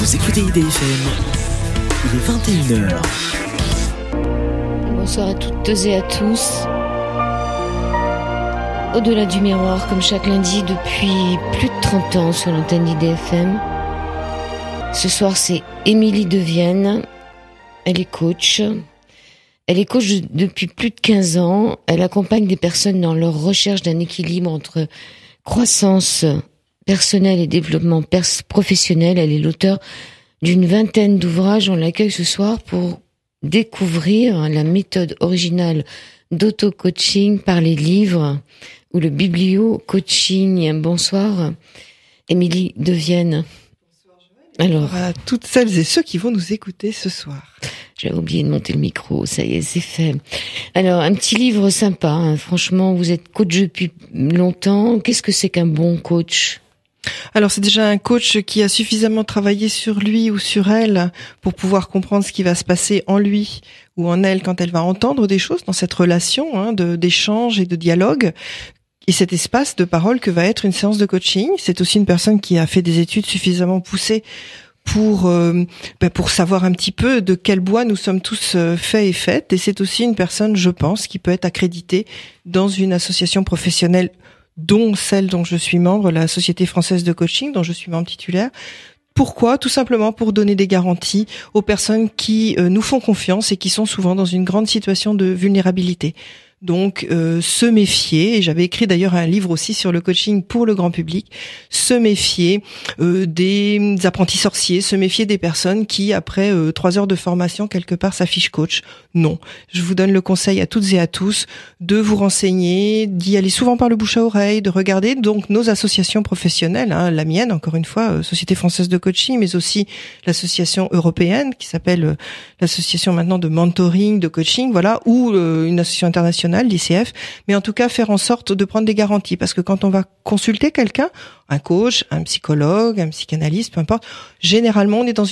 Vous écoutez IDFM, il est 21h. Bonsoir à toutes et à tous. Au-delà du miroir, comme chaque lundi depuis plus de 30 ans sur l'antenne d'IDFM. Ce soir, c'est Émilie Devienne. Elle est coach. Elle est coach depuis plus de 15 ans. Elle accompagne des personnes dans leur recherche d'un équilibre entre croissance personnelle et développement professionnel. Elle est l'auteur d'une vingtaine d'ouvrages. On l'accueille ce soir pour découvrir la méthode originale d'auto-coaching par les livres ou le biblio-coaching. Bonsoir, Émilie Devienne. Bonsoir, Joël. Alors, à toutes celles et ceux qui vont nous écouter ce soir. J'avais oublié de monter le micro, ça y est, c'est fait. Alors, un petit livre sympa, hein. Franchement, vous êtes coach depuis longtemps. Qu'est-ce que c'est qu'un bon coach ? Alors, c'est déjà un coach qui a suffisamment travaillé sur lui ou sur elle pour pouvoir comprendre ce qui va se passer en lui ou en elle quand elle va entendre des choses dans cette relation d'échange et de dialogue. Et cet espace de parole que va être une séance de coaching, c'est aussi une personne qui a fait des études suffisamment poussées pour savoir un petit peu de quel bois nous sommes tous faits et faites. Et c'est aussi une personne, je pense, qui peut être accréditée dans une association professionnelle, dont celle dont je suis membre, la Société française de coaching, dont je suis membre titulaire. Pourquoi ? Tout simplement pour donner des garanties aux personnes qui nous font confiance et qui sont souvent dans une grande situation de vulnérabilité. Donc, se méfier, et j'avais écrit d'ailleurs un livre aussi sur le coaching pour le grand public, se méfier des apprentis sorciers, se méfier des personnes qui, après 3 heures de formation, quelque part s'affichent coach. Non, je vous donne le conseil à toutes et à tous de vous renseigner, d'y aller souvent par le bouche à oreille, de regarder donc nos associations professionnelles, la mienne, encore une fois, Société française de coaching, mais aussi l'association européenne qui s'appelle l'association maintenant de mentoring, de coaching, voilà, ou une association internationale, l'ICF, mais en tout cas faire en sorte de prendre des garanties, parce que quand on va consulter quelqu'un, un coach, un psychologue, un psychanalyste, peu importe, généralement on est dans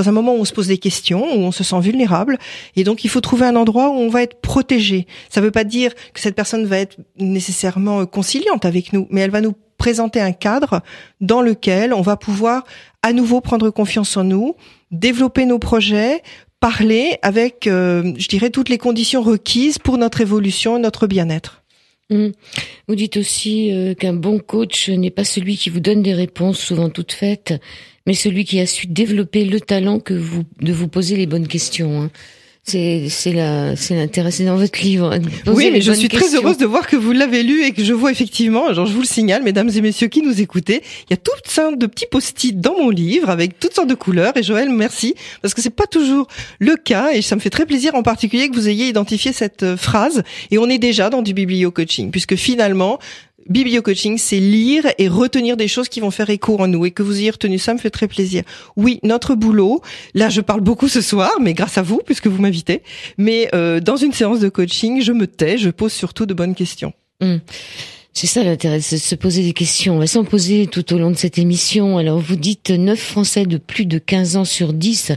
un moment où on se pose des questions, où on se sent vulnérable, et donc il faut trouver un endroit où on va être protégé. Ça veut pas dire que cette personne va être nécessairement conciliante avec nous, mais elle va nous présenter un cadre dans lequel on va pouvoir à nouveau prendre confiance en nous, développer nos projets, parler avec, je dirais, toutes les conditions requises pour notre évolution et notre bien-être. Vous dites aussi qu'un bon coach n'est pas celui qui vous donne des réponses souvent toutes faites, mais celui qui a su développer le talent de vous poser les bonnes questions. Hein. C'est l'intérêt, c'est dans votre livre. Oui, mais je suis très heureuse de voir que vous l'avez lu et que je vois effectivement, genre je vous le signale, mesdames et messieurs qui nous écoutez, il y a toutes sortes de petits post-it dans mon livre avec toutes sortes de couleurs. Et Joël, merci, parce que c'est pas toujours le cas et ça me fait très plaisir en particulier que vous ayez identifié cette phrase. Et on est déjà dans du biblio-coaching, puisque finalement, biblio-coaching, c'est lire et retenir des choses qui vont faire écho en nous, et que vous ayez retenu ça me fait très plaisir. Oui, notre boulot, là je parle beaucoup ce soir, mais grâce à vous, puisque vous m'invitez, mais dans une séance de coaching, je me tais, je pose surtout de bonnes questions. C'est ça l'intérêt, c'est de se poser des questions. On va s'en poser tout au long de cette émission. Alors vous dites 9 Français de plus de 15 ans sur 10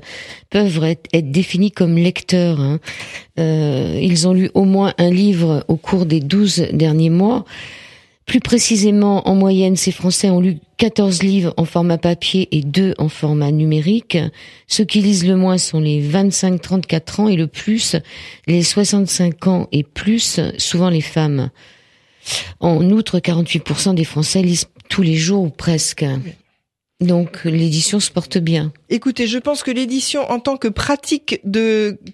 peuvent être définis comme lecteurs. Hein. Ils ont lu au moins un livre au cours des 12 derniers mois. Plus précisément, en moyenne, ces Français ont lu 14 livres en format papier et 2 en format numérique. Ceux qui lisent le moins sont les 25-34 ans et le plus, les 65 ans et plus, souvent les femmes. En outre, 48% des Français lisent tous les jours ou presque. Donc, l'édition se porte bien. Écoutez, je pense que l'édition, en tant que pratique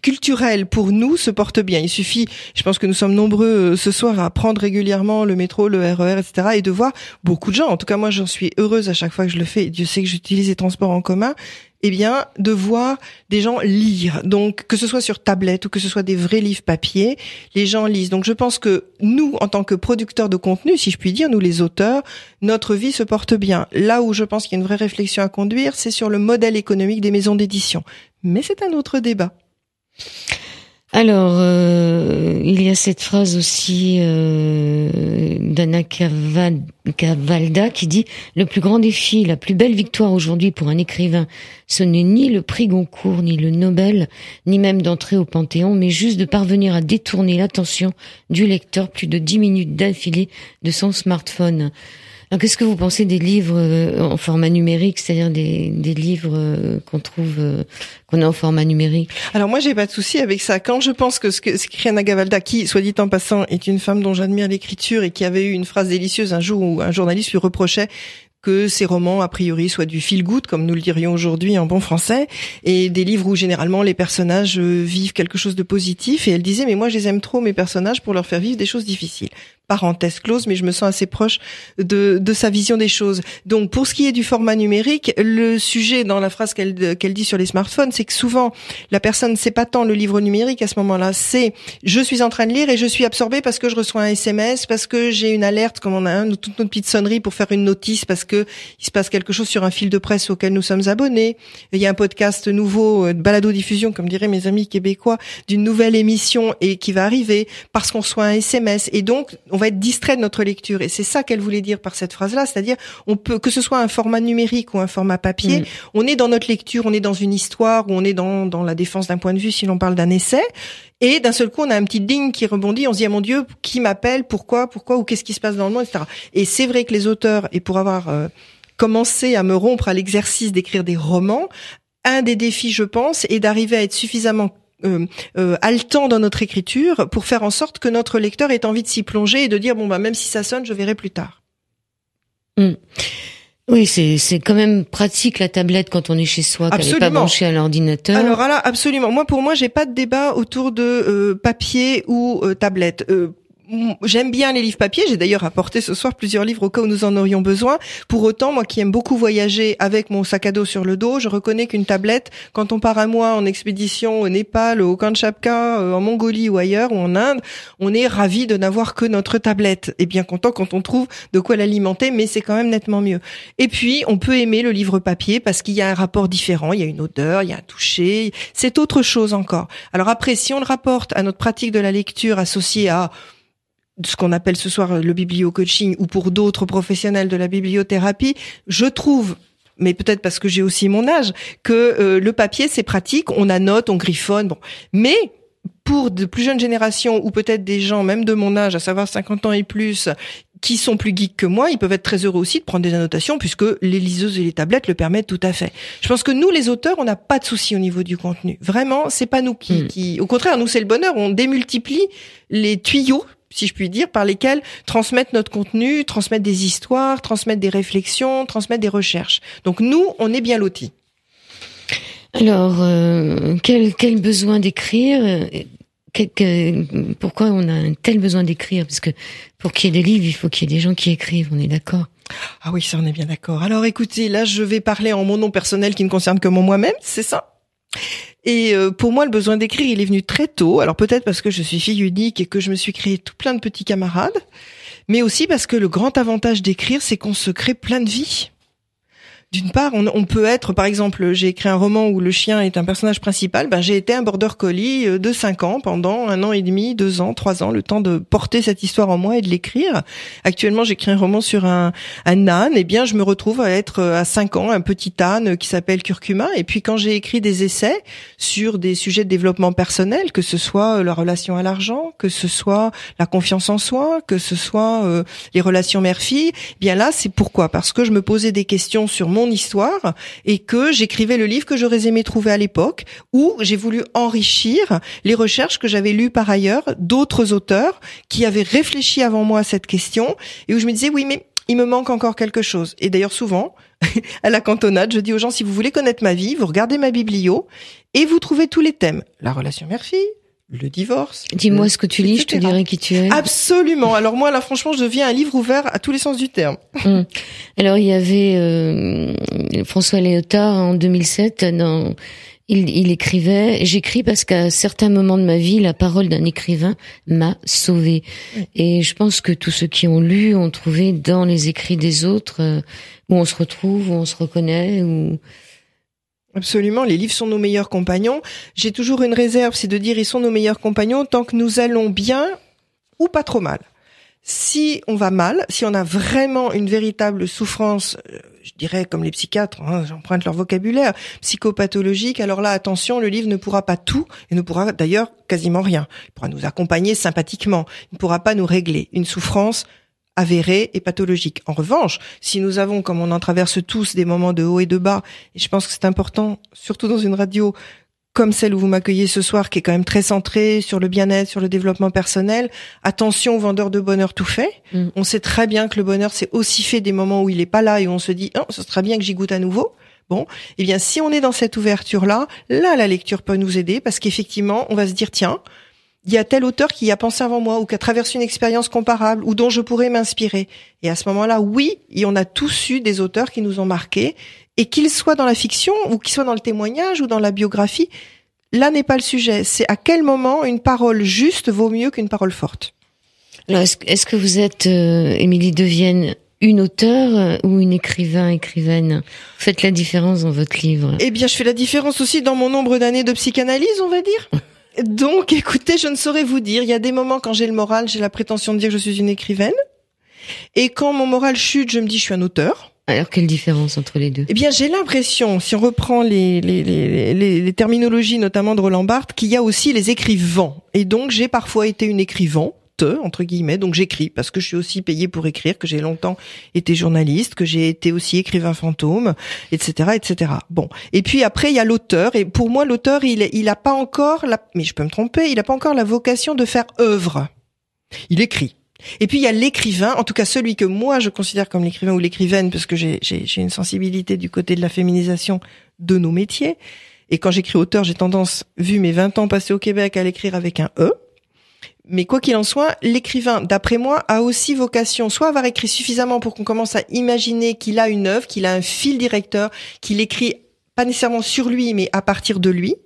culturelle pour nous, se porte bien. Il suffit, je pense que nous sommes nombreux ce soir à prendre régulièrement le métro, le RER, etc. et de voir beaucoup de gens. En tout cas, moi, j'en suis heureuse à chaque fois que je le fais. Dieu sait que j'utilise les transports en commun. Eh bien, de voir des gens lire. Donc, que ce soit sur tablette ou que ce soit des vrais livres papier, les gens lisent. Donc, je pense que nous, en tant que producteurs de contenu, si je puis dire, nous les auteurs, notre vie se porte bien. Là où je pense qu'il y a une vraie réflexion à conduire, c'est sur le modèle économique des maisons d'édition. Mais c'est un autre débat. Alors, il y a cette phrase aussi d'Anna Cavalda qui dit « Le plus grand défi, la plus belle victoire aujourd'hui pour un écrivain, ce n'est ni le prix Goncourt, ni le Nobel, ni même d'entrer au Panthéon, mais juste de parvenir à détourner l'attention du lecteur plus de 10 minutes d'affilée de son smartphone. » Alors, qu'est-ce que vous pensez des livres en format numérique, c'est-à-dire des livres qu'on a en format numérique? Alors moi, j'ai pas de souci avec ça. Quand je pense que ce qu'écrit Anna Gavalda, qui, soit dit en passant, est une femme dont j'admire l'écriture et qui avait eu une phrase délicieuse un jour où un journaliste lui reprochait que ces romans, a priori, soient du feel-good, comme nous le dirions aujourd'hui en bon français, et des livres où, généralement, les personnages vivent quelque chose de positif. Et elle disait, mais moi, je les aime trop, mes personnages, pour leur faire vivre des choses difficiles. Parenthèse close, mais je me sens assez proche de sa vision des choses. Donc, pour ce qui est du format numérique, le sujet dans la phrase qu'elle dit sur les smartphones, c'est que souvent, la personne, c'est pas tant le livre numérique à ce moment-là, c'est je suis en train de lire et je suis absorbée parce que je reçois un SMS, parce que j'ai une alerte, comme on a toute notre petite sonnerie pour faire une notice, parce que il se passe quelque chose sur un fil de presse auquel nous sommes abonnés. Il y a un podcast nouveau, de balado-diffusion, comme diraient mes amis québécois, d'une nouvelle émission et qui va arriver parce qu'on reçoit un SMS. Et donc, on va être distrait de notre lecture. Et c'est ça qu'elle voulait dire par cette phrase-là. C'est-à-dire, on peut, que ce soit un format numérique ou un format papier, on est dans notre lecture, on est dans une histoire, ou on est dans la défense d'un point de vue si l'on parle d'un essai. Et d'un seul coup, on a un petit ding qui rebondit, on se dit, ah mon Dieu, qui m'appelle, pourquoi, ou qu'est-ce qui se passe dans le monde, etc. Et c'est vrai que les auteurs, et pour avoir commencé à me rompre à l'exercice d'écrire des romans, un des défis, je pense, est d'arriver à être suffisamment haletant dans notre écriture pour faire en sorte que notre lecteur ait envie de s'y plonger et de dire, bon, bah, même si ça sonne, je verrai plus tard. Oui, c'est quand même pratique la tablette quand on est chez soi, qu'elle n'est pas branchée à l'ordinateur. Alors là, absolument. Pour moi, j'ai pas de débat autour de papier ou tablette. J'aime bien les livres papier. J'ai d'ailleurs apporté ce soir plusieurs livres au cas où nous en aurions besoin. Pour autant, moi qui aime beaucoup voyager avec mon sac à dos sur le dos, je reconnais qu'une tablette, quand on part un mois en expédition au Népal, au Kamchatka, en Mongolie ou ailleurs, ou en Inde, on est ravi de n'avoir que notre tablette. Et bien content quand on trouve de quoi l'alimenter, mais c'est quand même nettement mieux. Et puis, on peut aimer le livre papier parce qu'il y a un rapport différent. Il y a une odeur, il y a un toucher. C'est autre chose encore. Alors après, si on le rapporte à notre pratique de la lecture associée à ce qu'on appelle ce soir le biblio-coaching ou pour d'autres professionnels de la bibliothérapie, je trouve, mais peut-être parce que j'ai aussi mon âge, que le papier c'est pratique, on annote, on griffonne, bon. Mais pour de plus jeunes générations ou peut-être des gens même de mon âge, à savoir 50 ans et plus, qui sont plus geeks que moi, ils peuvent être très heureux aussi de prendre des annotations puisque les liseuses et les tablettes le permettent tout à fait. Je pense que nous, les auteurs, on n'a pas de souci au niveau du contenu. Vraiment, c'est pas nous qui... Au contraire, nous, c'est le bonheur. On démultiplie les tuyaux, si je puis dire, par lesquels transmettre notre contenu, transmettre des histoires, transmettre des réflexions, transmettre des recherches. Donc nous, on est bien lotis. Alors, quel besoin d'écrire pourquoi on a un tel besoin d'écrire? Parce que pour qu'il y ait des livres, il faut qu'il y ait des gens qui écrivent, on est d'accord? Ah oui, ça on est bien d'accord. Alors écoutez, là je vais parler en mon nom personnel qui ne concerne que moi-même, c'est ça. Et pour moi, le besoin d'écrire, il est venu très tôt. Alors peut-être parce que je suis fille unique et que je me suis créé tout plein de petits camarades, mais aussi parce que le grand avantage d'écrire, c'est qu'on se crée plein de vies. D'une part, on peut être, par exemple, j'ai écrit un roman où le chien est un personnage principal, j'ai été un border collie de 5 ans, pendant 1 an et demi, 2 ans, 3 ans, le temps de porter cette histoire en moi et de l'écrire. Actuellement, j'écris un roman sur un âne, et bien, je me retrouve à être à 5 ans, un petit âne qui s'appelle Curcuma, et puis quand j'ai écrit des essais sur des sujets de développement personnel, que ce soit la relation à l'argent, que ce soit la confiance en soi, que ce soit les relations mère-fille, bien là, c'est pourquoi? Parce que je me posais des questions sur mon histoire et que j'écrivais le livre que j'aurais aimé trouver à l'époque, où j'ai voulu enrichir les recherches que j'avais lues par ailleurs d'autres auteurs qui avaient réfléchi avant moi à cette question et où je me disais oui mais il me manque encore quelque chose. Et d'ailleurs souvent à la cantonade je dis aux gens si vous voulez connaître ma vie, vous regardez ma biblio et vous trouvez tous les thèmes, la relation mère-fille, le divorce. Dis-moi ce que tu lis, je te dirai qui tu es. Absolument. Alors moi, là, franchement, je deviens un livre ouvert à tous les sens du terme. Alors, il y avait François Léotard en 2007. Il écrivait. J'écris parce qu'à certains moments de ma vie, la parole d'un écrivain m'a sauvée. Et je pense que tous ceux qui ont lu ont trouvé dans les écrits des autres où on se retrouve, où on se reconnaît, où... Absolument, les livres sont nos meilleurs compagnons. J'ai toujours une réserve, c'est de dire ils sont nos meilleurs compagnons tant que nous allons bien ou pas trop mal. Si on va mal, si on a vraiment une véritable souffrance, je dirais comme les psychiatres, j'emprunte leur vocabulaire, psychopathologique, alors là, attention, le livre ne pourra pas tout et ne pourra d'ailleurs quasiment rien. Il pourra nous accompagner sympathiquement, il ne pourra pas nous régler. Une souffrance avérés et pathologiques. En revanche, si nous avons, comme on en traverse tous, des moments de haut et de bas, et je pense que c'est important, surtout dans une radio comme celle où vous m'accueillez ce soir, qui est quand même très centrée sur le bien-être, sur le développement personnel, attention aux vendeurs de bonheur tout fait. On sait très bien que le bonheur, c'est aussi fait des moments où il est pas là et où on se dit, ce serait bien que j'y goûte à nouveau. Bon, eh bien, si on est dans cette ouverture-là, là, la lecture peut nous aider parce qu'effectivement, on va se dire, tiens, il y a tel auteur qui y a pensé avant moi ou qui a traversé une expérience comparable ou dont je pourrais m'inspirer. Et à ce moment-là, oui, et on a tous eu des auteurs qui nous ont marqués. Et qu'ils soient dans la fiction ou qu'ils soient dans le témoignage ou dans la biographie, là n'est pas le sujet. C'est à quel moment une parole juste vaut mieux qu'une parole forte. Alors, est-ce que vous êtes, Émilie Devienne, une auteure ou une écrivaine? Faites la différence dans votre livre. Eh bien, je fais la différence aussi dans mon nombre d'années de psychanalyse, on va dire. Donc, écoutez, je ne saurais vous dire. Il y a des moments quand j'ai le moral, j'ai la prétention de dire que je suis une écrivaine. Et quand mon moral chute, je me dis je suis un auteur. Alors, quelle différence entre les deux? Eh bien, j'ai l'impression, si on reprend les terminologies, notamment de Roland Barthes, qu'il y a aussi les écrivants. Et donc, j'ai parfois été une écrivante, entre guillemets, donc j'écris, parce que je suis aussi payée pour écrire, que j'ai longtemps été journaliste, que j'ai été aussi écrivain fantôme, etc., etc. Bon. Et puis après, il y a l'auteur, et pour moi, l'auteur, il a pas encore mais je peux me tromper, il a pas encore la vocation de faire œuvre. Il écrit. Et puis il y a l'écrivain, en tout cas celui que moi je considère comme l'écrivain ou l'écrivaine, parce que j'ai une sensibilité du côté de la féminisation de nos métiers. Et quand j'écris auteur, j'ai tendance, vu mes 20 ans passés au Québec, à l'écrire avec un E. Mais quoi qu'il en soit, l'écrivain, d'après moi, a aussi vocation soit à avoir écrit suffisamment pour qu'on commence à imaginer qu'il a une œuvre, qu'il a un fil directeur, qu'il écrit pas nécessairement sur lui, mais à partir de lui.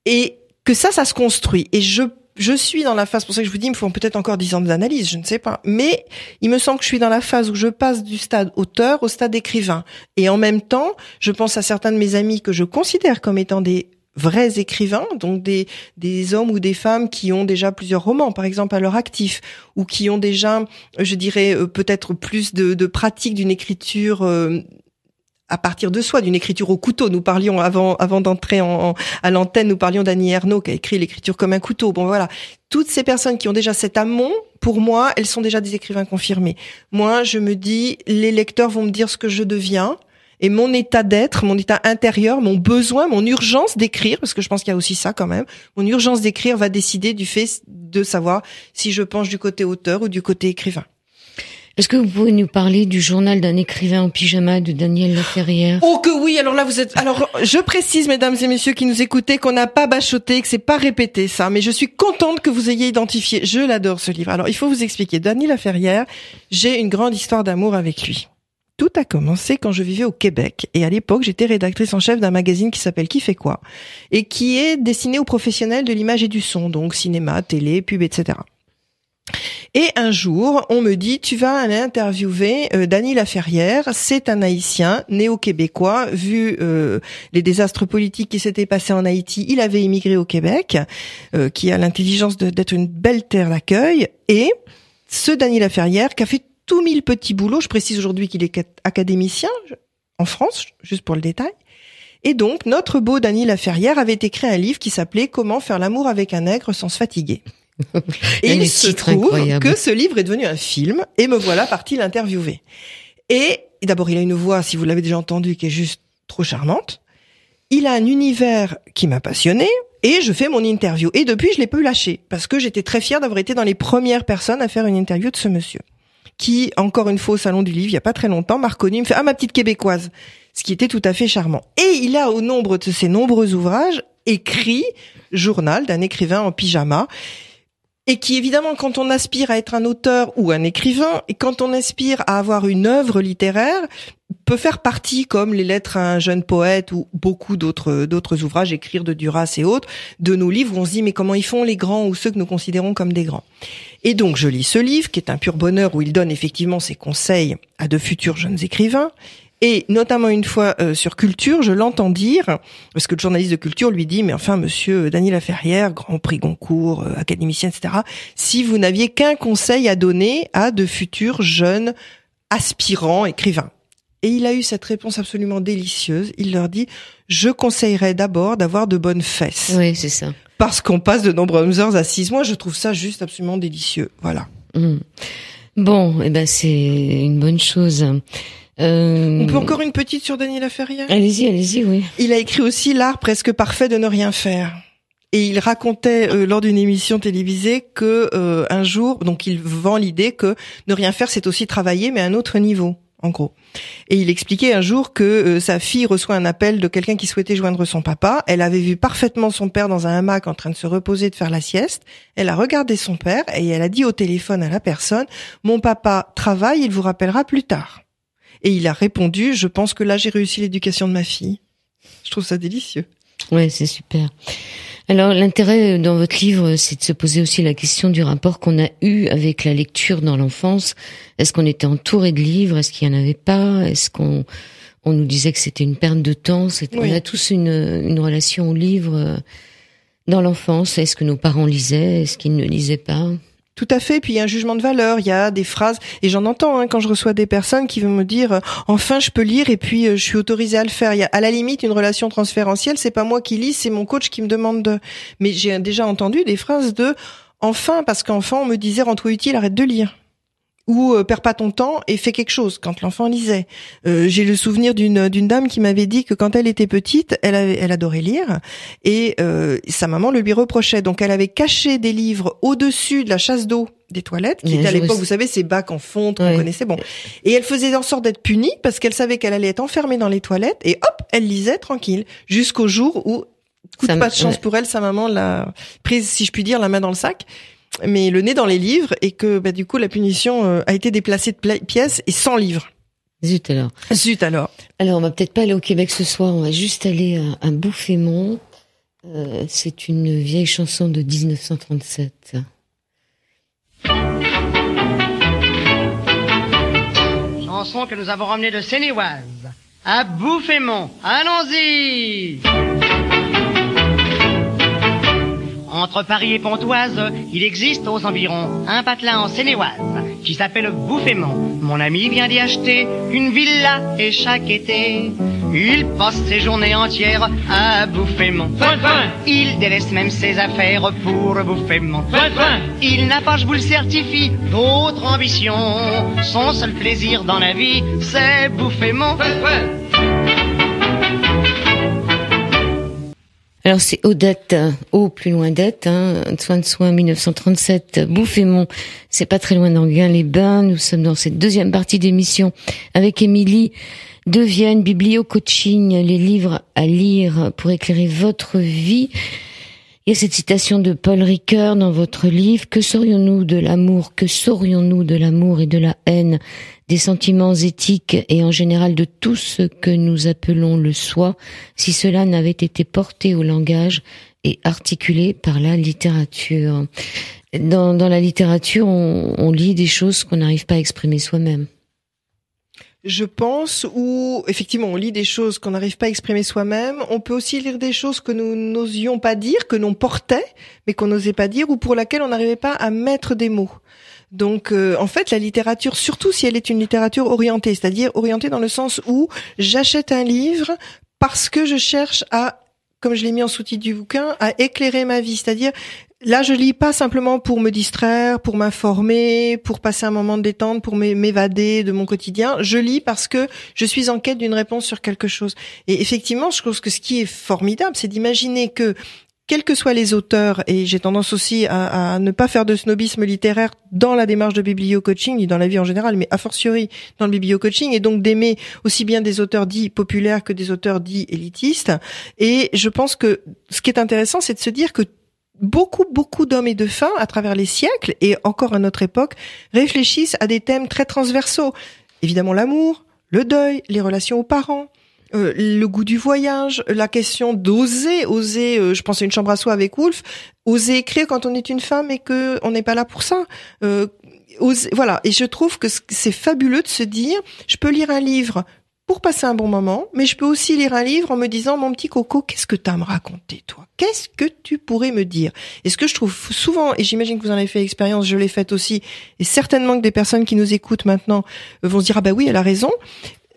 Et que ça se construit. Et je suis dans la phase, pour ça que je vous dis, il me faut peut-être encore 10 ans d'analyse, je ne sais pas. Mais il me semble que je suis dans la phase où je passe du stade auteur au stade écrivain. Et en même temps, je pense à certains de mes amis que je considère comme étant des vrais écrivains, donc des hommes ou des femmes qui ont déjà plusieurs romans, par exemple, à leur actif, ou qui ont déjà, je dirais, peut-être plus de pratique d'une écriture à partir de soi, d'une écriture au couteau. Nous parlions avant d'entrer à l'antenne, nous parlions d'Annie Ernaux qui a écrit l'écriture comme un couteau. Bon voilà, toutes ces personnes qui ont déjà cet amont, pour moi, elles sont déjà des écrivains confirmés. Moi, je me dis, les lecteurs vont me dire ce que je deviens. Et mon état d'être, mon état intérieur, mon besoin, mon urgence d'écrire, parce que je pense qu'il y a aussi ça quand même, mon urgence d'écrire va décider du fait de savoir si je penche du côté auteur ou du côté écrivain. Est-ce que vous pouvez nous parler du journal d'un écrivain en pyjama de Daniel Laferrière? Oh que oui, alors là vous êtes... Alors je précise, mesdames et messieurs qui nous écoutez, qu'on n'a pas bachoté, que c'est pas répété ça, mais je suis contente que vous ayez identifié. Je l'adore ce livre. Alors il faut vous expliquer. Daniel Laferrière, j'ai une grande histoire d'amour avec lui. Tout a commencé quand je vivais au Québec. Et à l'époque, j'étais rédactrice en chef d'un magazine qui s'appelle Qui fait quoi? Et qui est destiné aux professionnels de l'image et du son, donc cinéma, télé, pub, etc. Et un jour, on me dit, tu vas aller interviewer Dany Laferrière, c'est un Haïtien, néo-québécois, vu les désastres politiques qui s'étaient passés en Haïti, il avait immigré au Québec, qui a l'intelligence d'être une belle terre d'accueil, et ce Dany Laferrière qui a fait tout mille petits boulots, je précise aujourd'hui qu'il est académicien en France, juste pour le détail, et donc notre beau Dany Laferrière avait écrit un livre qui s'appelait « Comment faire l'amour avec un nègre sans se fatiguer ». Et il se trouve que ce livre est devenu un film, et me voilà partie l'interviewer. Et d'abord, il a une voix, si vous l'avez déjà entendu, qui est juste trop charmante. Il a un univers qui m'a passionnée, et je fais mon interview. Et depuis, je l'ai pas lâché, parce que j'étais très fière d'avoir été dans les premières personnes à faire une interview de ce monsieur, qui, encore une fois, au Salon du Livre, il y a pas très longtemps, m'a reconnu, il me fait « Ah, ma petite québécoise !» Ce qui était tout à fait charmant. Et il a, au nombre de ses nombreux ouvrages, écrit « Journal d'un écrivain en pyjama », et qui, évidemment, quand on aspire à être un auteur ou un écrivain, et quand on aspire à avoir une œuvre littéraire, peut faire partie, comme les lettres à un jeune poète ou beaucoup d'autres ouvrages, écrire de Duras et autres, de nos livres où on se dit, mais comment ils font les grands ou ceux que nous considérons comme des grands? Et donc, je lis ce livre, qui est un pur bonheur, où il donne effectivement ses conseils à de futurs jeunes écrivains. Et notamment une fois sur Culture, je l'entends dire, parce que le journaliste de Culture lui dit, mais enfin, monsieur Dany Laferrière, Grand Prix Goncourt, académicien, etc., si vous n'aviez qu'un conseil à donner à de futurs jeunes aspirants écrivains. Et il a eu cette réponse absolument délicieuse. Il leur dit, je conseillerais d'abord d'avoir de bonnes fesses. Oui, c'est ça. Parce qu'on passe de nombreuses heures assises. Moi, je trouve ça juste absolument délicieux. Voilà. Bon, c'est une bonne chose. On peut encore une petite sur Daniela Ferrière ? Allez-y, oui. Il a écrit aussi L'art presque parfait de ne rien faire. Et il racontait lors d'une émission télévisée que un jour, donc il vend l'idée que ne rien faire, c'est aussi travailler, mais à un autre niveau, en gros. Et il expliquait un jour que sa fille reçoit un appel de quelqu'un qui souhaitait joindre son papa. Elle avait vu parfaitement son père dans un hamac en train de se reposer, de faire la sieste. Elle a regardé son père et elle a dit au téléphone à la personne « Mon papa travaille, il vous rappellera plus tard ». Et il a répondu « Je pense que là, j'ai réussi l'éducation de ma fille ». Je trouve ça délicieux. Ouais, c'est super. Alors, l'intérêt dans votre livre, c'est de se poser aussi la question du rapport qu'on a eu avec la lecture dans l'enfance. Est-ce qu'on était entouré de livres? Est-ce qu'il y en avait pas? Est-ce qu'on nous disait que c'était une perte de temps? Oui. On a tous une relation au livre dans l'enfance. Est-ce que nos parents lisaient? Est-ce qu'ils ne lisaient pas? Tout à fait. Puis il y a un jugement de valeur. Il y a des phrases, et j'en entends quand je reçois des personnes qui veulent me dire enfin je peux lire et puis je suis autorisée à le faire. Il y a à la limite une relation transférentielle. C'est pas moi qui lis, c'est mon coach qui me demande de. Mais j'ai déjà entendu des phrases de enfin parce qu'enfant on me disait rends-toi utile, arrête de lire. Ou perds pas ton temps et fais quelque chose quand l'enfant lisait. J'ai le souvenir d'une dame qui m'avait dit que quand elle était petite, elle adorait lire et sa maman le lui reprochait. Donc elle avait caché des livres au-dessus de la chasse d'eau des toilettes, qui était à l'époque, vous savez, ces bacs en fonte qu'on connaissait. Bon, et elle faisait en sorte d'être punie parce qu'elle savait qu'elle allait être enfermée dans les toilettes et hop, elle lisait tranquille jusqu'au jour où coup de pas de chance pour elle, sa maman l'a prise, si je puis dire, la main dans le sac. Mais le nez dans les livres et que du coup la punition a été déplacée de pièces et sans livres. Zut alors. Alors on va peut-être pas aller au Québec ce soir, on va juste aller à Bouffémont. C'est une vieille chanson de 1937. Chanson que nous avons ramenée de Seine-et-Oise à Bouffémont. Allons-y. Entre Paris et Pontoise, il existe aux environs un patelin en Seine-et-Oise qui s'appelle Bouffémont. Mon ami vient d'y acheter une villa et chaque été, il passe ses journées entières à Bouffémont. Il délaisse même ses affaires pour Bouffémont. Il n'a pas, je vous le certifie, d'autre ambition. Son seul plaisir dans la vie, c'est Bouffémont. Alors c'est Odette, au plus loin d'être, soin 1937, Bouffémont, c'est pas très loin d'Anguin-les-Bains. Nous sommes dans cette deuxième partie d'émission avec Émilie de Vienne, biblio-coaching, les livres à lire pour éclairer votre vie. Il y a cette citation de Paul Ricoeur dans votre livre. Que saurions-nous de l'amour? Que saurions-nous de l'amour et de la haine, des sentiments éthiques et en général de tout ce que nous appelons le soi, si cela n'avait été porté au langage et articulé par la littérature? Dans la littérature, on lit des choses qu'on n'arrive pas à exprimer soi-même. Je pense, ou effectivement on lit des choses qu'on n'arrive pas à exprimer soi-même. On peut aussi lire des choses que nous n'osions pas dire, que l'on portait, mais qu'on n'osait pas dire, ou pour laquelle on n'arrivait pas à mettre des mots. Donc en fait la littérature, surtout si elle est une littérature orientée, c'est-à-dire orientée dans le sens où j'achète un livre parce que je cherche à, comme je l'ai mis en sous-titre du bouquin, à éclairer ma vie, c'est-à-dire là, je lis pas simplement pour me distraire, pour m'informer, pour passer un moment de détente, pour m'évader de mon quotidien. Je lis parce que je suis en quête d'une réponse sur quelque chose. Et effectivement, je pense que ce qui est formidable, c'est d'imaginer que, quels que soient les auteurs, et j'ai tendance aussi à ne pas faire de snobisme littéraire dans la démarche de biblio-coaching, ni dans la vie en général, mais a fortiori dans le biblio-coaching, et donc d'aimer aussi bien des auteurs dits populaires que des auteurs dits élitistes. Et je pense que ce qui est intéressant, c'est de se dire que beaucoup d'hommes et de femmes à travers les siècles et encore à notre époque réfléchissent à des thèmes très transversaux. Évidemment l'amour, le deuil, les relations aux parents, le goût du voyage, la question d'oser, je pense à Une chambre à soi avec Woolf, oser écrire quand on est une femme et que on n'est pas là pour ça. Voilà, et je trouve que c'est fabuleux de se dire je peux lire un livre pour passer un bon moment, mais je peux aussi lire un livre en me disant, mon petit coco, qu'est-ce que t'as à me raconter, toi? Qu'est-ce que tu pourrais me dire? Et ce que je trouve souvent, et j'imagine que vous en avez fait expérience, je l'ai faite aussi, et certainement que des personnes qui nous écoutent maintenant vont se dire, ah bah oui, elle a raison.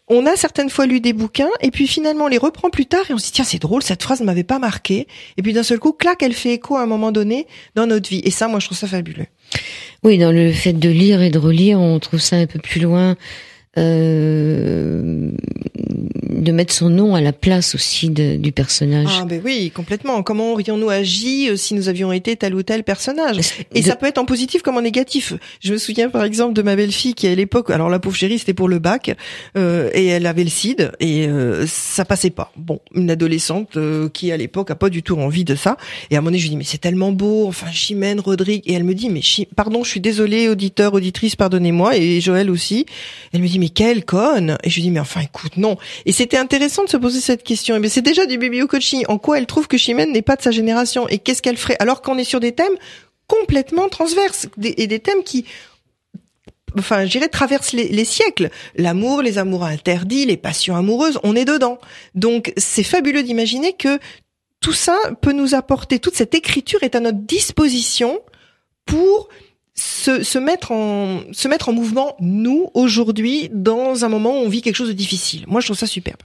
On a certaines fois lu des bouquins, et puis finalement on les reprend plus tard, et on se dit, tiens, c'est drôle, cette phrase ne m'avait pas marqué. Et puis d'un seul coup, clac, elle fait écho à un moment donné dans notre vie. Et ça, moi, je trouve ça fabuleux. Oui, dans le fait de lire et de relire, on trouve ça un peu plus loin. De mettre son nom à la place aussi du personnage. Ah ben oui, complètement. Comment aurions-nous agi si nous avions été tel ou tel personnage? Et ça peut être en positif comme en négatif. Je me souviens par exemple de ma belle-fille qui à l'époque, alors la pauvre chérie c'était pour le bac, et elle avait le CID et ça passait pas. Bon, une adolescente qui à l'époque a pas du tout envie de ça. Et à un moment donné je lui dis mais c'est tellement beau, enfin Chimène, Rodrigue, et elle me dit mais pardon, je suis désolée auditeurs, auditrices, pardonnez-moi, et Joël aussi. Elle me dit mais quelle conne. Et je lui dis mais enfin écoute non. Et c'était intéressant de se poser cette question. Et bien c'est déjà du biblio-coaching. En quoi elle trouve que Chimène n'est pas de sa génération et qu'est-ce qu'elle ferait alors qu'on est sur des thèmes complètement transverses et des thèmes qui, enfin, je dirais, traversent les siècles. L'amour, les amours interdits, les passions amoureuses, on est dedans. Donc c'est fabuleux d'imaginer que tout ça peut nous apporter, toute cette écriture est à notre disposition pour se mettre en mouvement, nous, aujourd'hui, dans un moment où on vit quelque chose de difficile. Moi, je trouve ça superbe.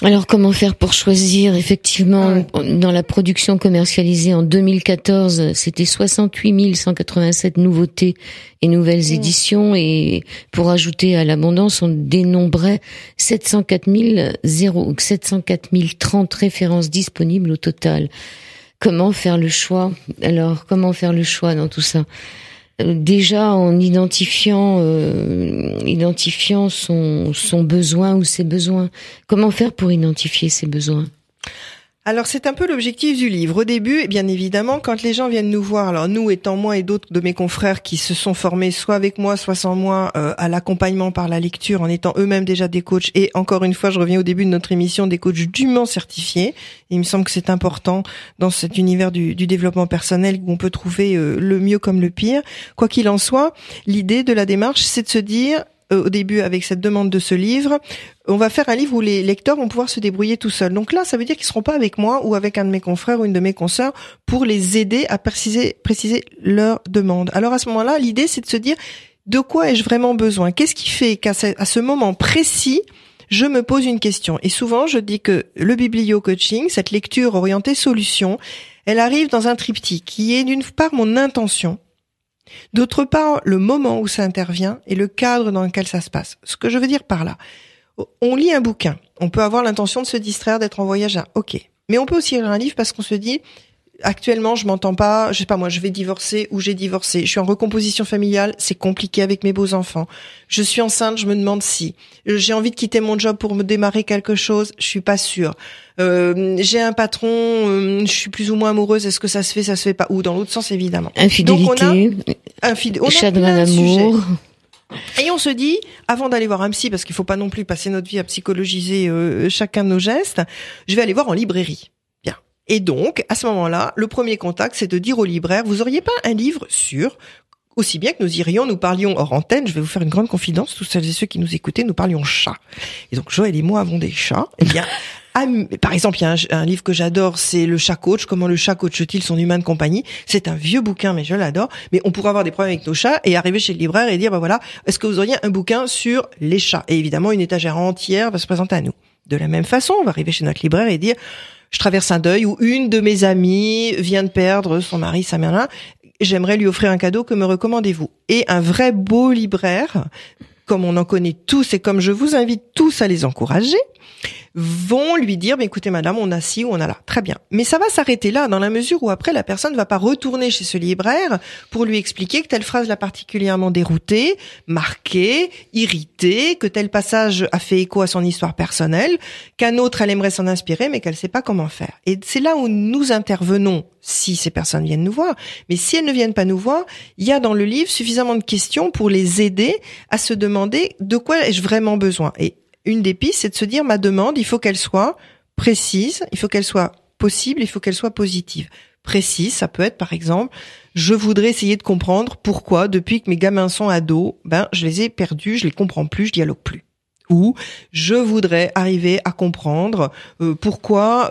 Alors, comment faire pour choisir? Effectivement, dans la production commercialisée en 2014, c'était 68 187 nouveautés et nouvelles éditions. Et pour ajouter à l'abondance, on dénombrait 704 030 références disponibles au total. Comment faire le choix? Alors, comment faire le choix dans tout ça? Déjà en identifiant son besoin ou ses besoins. Comment faire pour identifier ses besoins? Alors c'est un peu l'objectif du livre. Au début, bien évidemment, quand les gens viennent nous voir, alors nous étant moi et d'autres de mes confrères qui se sont formés soit avec moi, soit sans moi, à l'accompagnement par la lecture, en étant eux-mêmes déjà des coachs, et encore une fois, je reviens au début de notre émission, des coachs dûment certifiés. Et il me semble que c'est important dans cet univers du développement personnel où on peut trouver le mieux comme le pire. Quoi qu'il en soit, l'idée de la démarche, c'est de se dire, au début avec cette demande de ce livre, on va faire un livre où les lecteurs vont pouvoir se débrouiller tout seuls. Donc là, ça veut dire qu'ils seront pas avec moi ou avec un de mes confrères ou une de mes consoeurs pour les aider à préciser leur demande. Alors à ce moment-là, l'idée c'est de se dire de quoi ai-je vraiment besoin? Qu'est-ce qui fait qu'à ce moment précis, je me pose une question? Et souvent, je dis que le biblio-coaching, cette lecture orientée solution, elle arrive dans un triptyque qui est d'une part mon intention, d'autre part, le moment où ça intervient et le cadre dans lequel ça se passe. Ce que je veux dire par là, on lit un bouquin, on peut avoir l'intention de se distraire, d'être en voyage, ok. Mais on peut aussi lire un livre parce qu'on se dit, actuellement, je m'entends pas, je sais pas moi, je vais divorcer ou j'ai divorcé, je suis en recomposition familiale, c'est compliqué avec mes beaux-enfants. Je suis enceinte, je me demande si. J'ai envie de quitter mon job pour me démarrer quelque chose, je suis pas sûre. J'ai un patron, je suis plus ou moins amoureuse, est-ce que ça se fait pas? Ou dans l'autre sens, évidemment. Infidélité, chagrin d'amour. Et on se dit, avant d'aller voir un psy, parce qu'il faut pas non plus passer notre vie à psychologiser chacun de nos gestes, je vais aller voir en librairie. Bien. Et donc, à ce moment-là, le premier contact, c'est de dire au libraire, vous auriez pas un livre sur, aussi bien que nous parlions hors antenne, je vais vous faire une grande confidence, tous celles et ceux qui nous écoutaient, nous parlions chat. Et donc, Joël et moi avons des chats. Eh bien, par exemple, il y a un livre que j'adore, c'est Le chat coach, comment le chat coach-t-il son humain de compagnie. C'est un vieux bouquin, mais je l'adore. Mais on pourrait avoir des problèmes avec nos chats et arriver chez le libraire et dire, voilà, est-ce que vous auriez un bouquin sur les chats? Et évidemment, une étagère entière va se présenter à nous. De la même façon, on va arriver chez notre libraire et dire, je traverse un deuil ou une de mes amies vient de perdre son mari, sa mère, j'aimerais lui offrir un cadeau, que me recommandez-vous? Et un vrai beau libraire, comme on en connaît tous et comme je vous invite tous à les encourager, vont lui dire, écoutez madame, on a ci ou on a là. Très bien. Mais ça va s'arrêter là, dans la mesure où après la personne ne va pas retourner chez ce libraire pour lui expliquer que telle phrase l'a particulièrement déroutée, marquée, irritée, que tel passage a fait écho à son histoire personnelle, qu'un autre elle aimerait s'en inspirer mais qu'elle sait pas comment faire. Et c'est là où nous intervenons si ces personnes viennent nous voir. Mais si elles ne viennent pas nous voir, il y a dans le livre suffisamment de questions pour les aider à se demander de quoi ai-je vraiment besoin. Et une des pistes, c'est de se dire, ma demande, il faut qu'elle soit précise, il faut qu'elle soit possible, il faut qu'elle soit positive. Précise, ça peut être, par exemple, je voudrais essayer de comprendre pourquoi, depuis que mes gamins sont ados, je les ai perdus, je les comprends plus, je dialogue plus. Ou, je voudrais arriver à comprendre pourquoi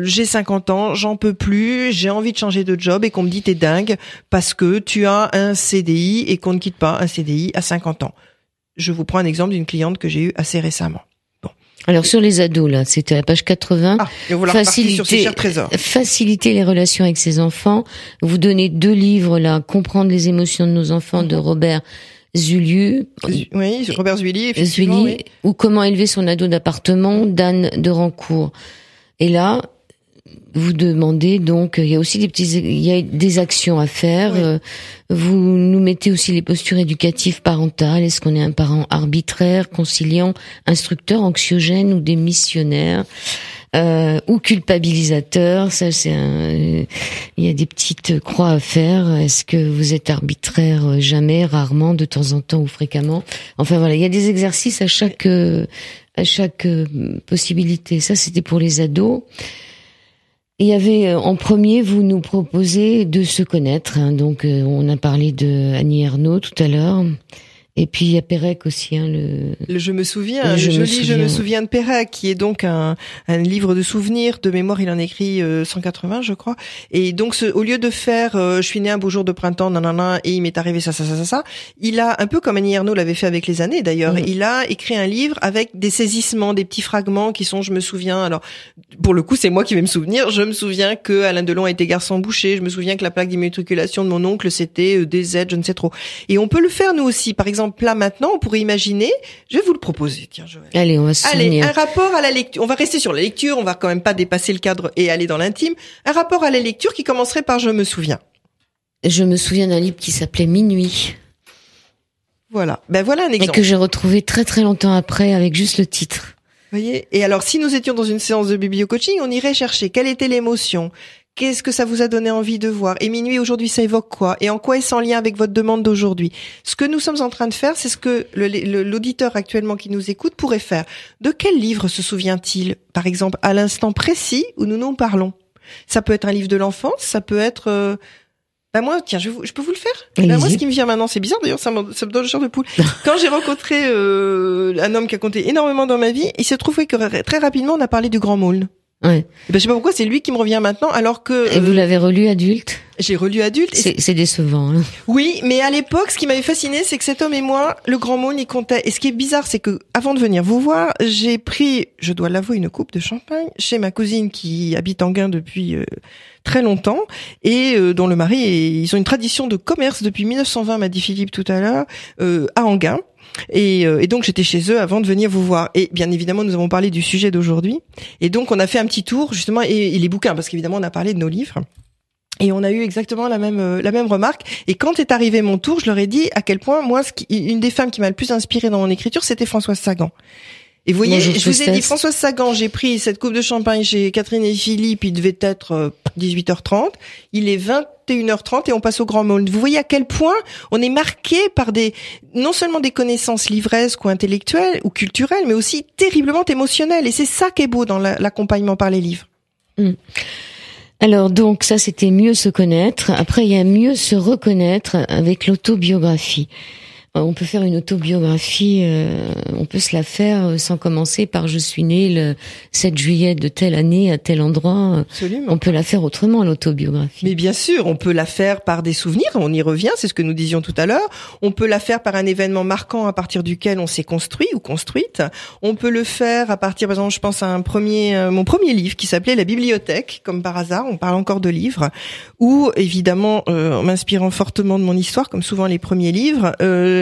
j'ai 50 ans, j'en peux plus, j'ai envie de changer de job et qu'on me dit t'es dingue parce que tu as un CDI et qu'on ne quitte pas un CDI à 50 ans. Je vous prends un exemple d'une cliente que j'ai eue assez récemment. Bon. Alors sur les ados, là, c'était à la page 80. Et on va la repartir sur ces chers trésors. Faciliter les relations avec ses enfants. Vous donnez 2 livres, là, Comprendre les émotions de nos enfants, de Robert Zuliu. Oui, Robert Zuili, effectivement. Oui. Ou Comment élever son ado d'appartement, d'Anne de Rancourt. Et là, vous demandez donc, il y a des actions à faire. Oui. Vous nous mettez aussi les postures éducatives parentales. Est-ce qu'on est un parent arbitraire, conciliant, instructeur, anxiogène ou démissionnaire, ou culpabilisateur? Ça, il y a des petites croix à faire. Est-ce que vous êtes arbitraire? Jamais, rarement, de temps en temps ou fréquemment. Enfin voilà, il y a des exercices à chaque possibilité. Ça, c'était pour les ados. Il y avait, en premier, vous nous proposez de se connaître. Hein, donc, on a parlé de Annie Ernaux tout à l'heure. Et puis, il y a Pérec aussi. Hein, le Je me souviens, Je me souviens de Pérec, qui est donc un livre de souvenirs. De mémoire, il en écrit 180, je crois. Et donc, au lieu de faire je suis né un beau jour de printemps, nanana, et il m'est arrivé ça, il a, un peu comme Annie Ernaux l'avait fait avec les années d'ailleurs, il a écrit un livre avec des saisissements, des petits fragments qui sont je me souviens. Alors, pour le coup, c'est moi qui vais me souvenir. Je me souviens que Alain Delon était garçon boucher. Je me souviens que la plaque d'immatriculation de mon oncle, c'était DZ, je ne sais trop. Et on peut le faire, nous aussi. Par exemple, là maintenant, on pourrait imaginer, je vais vous le proposer, tiens, Joël. Allez, on va se souvenir. Un rapport à la lecture. On va rester sur la lecture, on va quand même pas dépasser le cadre et aller dans l'intime. Un rapport à la lecture qui commencerait par je me souviens. Je me souviens d'un livre qui s'appelait Minuit. Voilà. Ben voilà un exemple. Et que j'ai retrouvé très très longtemps après avec juste le titre. Vous voyez? Et alors, si nous étions dans une séance de biblio-coaching, on irait chercher quelle était l'émotion. Qu'est-ce que ça vous a donné envie de voir? Et Minuit, aujourd'hui, ça évoque quoi? Et en quoi est-ce en lien avec votre demande d'aujourd'hui? Ce que nous sommes en train de faire, c'est ce que l'auditeur actuellement qui nous écoute pourrait faire. De quel livre se souvient-il, par exemple, à l'instant précis où nous parlons? Ça peut être un livre de l'enfance, ça peut être... moi, tiens, je peux vous le faire? Moi, ce qui me vient maintenant, c'est bizarre, d'ailleurs, ça me donne le chair de poule. Quand j'ai rencontré un homme qui a compté énormément dans ma vie, il s'est trouvé que très rapidement, on a parlé du Grand Maulne. Ouais. Je sais pas pourquoi, c'est lui qui me revient maintenant, alors que... Et vous l'avez relu adulte? J'ai relu adulte. C'est décevant, hein. Oui, mais à l'époque, ce qui m'avait fasciné, c'est que cet homme et moi, le Grand Maulne, il comptait. Et ce qui est bizarre, c'est que, avant de venir vous voir, j'ai pris, je dois l'avouer, une coupe de champagne chez ma cousine qui habite Enghien depuis très longtemps et dont le mari ils ont une tradition de commerce depuis 1920, m'a dit Philippe tout à l'heure, à Enghien. Et donc j'étais chez eux avant de venir vous voir. Et bien évidemment, nous avons parlé du sujet d'aujourd'hui. Et donc on a fait un petit tour justement et les bouquins, parce qu'évidemment on a parlé de nos livres. Et on a eu exactement la même remarque. Et quand est arrivé mon tour, je leur ai dit à quel point moi, une des femmes qui m'a le plus inspirée dans mon écriture, c'était Françoise Sagan. Et vous voyez, je vous ai dit Françoise Sagan, j'ai pris cette coupe de champagne chez Catherine et Philippe, il devait être 18h30, il est 21h30 et on passe au Grand Maulne. Vous voyez à quel point on est marqué par non seulement des connaissances livresques ou intellectuelles ou culturelles, mais aussi terriblement émotionnelles. Et c'est ça qui est beau dans l'accompagnement par les livres. Alors donc ça c'était mieux se connaître. Après il y a mieux se reconnaître avec l'autobiographie. On peut faire une autobiographie, on peut se la faire sans commencer par je suis né le 7 juillet de telle année à tel endroit. Absolument. On peut la faire autrement, l'autobiographie. Mais bien sûr, on peut la faire par des souvenirs, on y revient, c'est ce que nous disions tout à l'heure. On peut la faire par un événement marquant à partir duquel on s'est construit ou construite. On peut le faire à partir, par exemple, je pense à mon premier livre qui s'appelait La Bibliothèque, comme par hasard, on parle encore de livres, où évidemment, en m'inspirant fortement de mon histoire, comme souvent les premiers livres,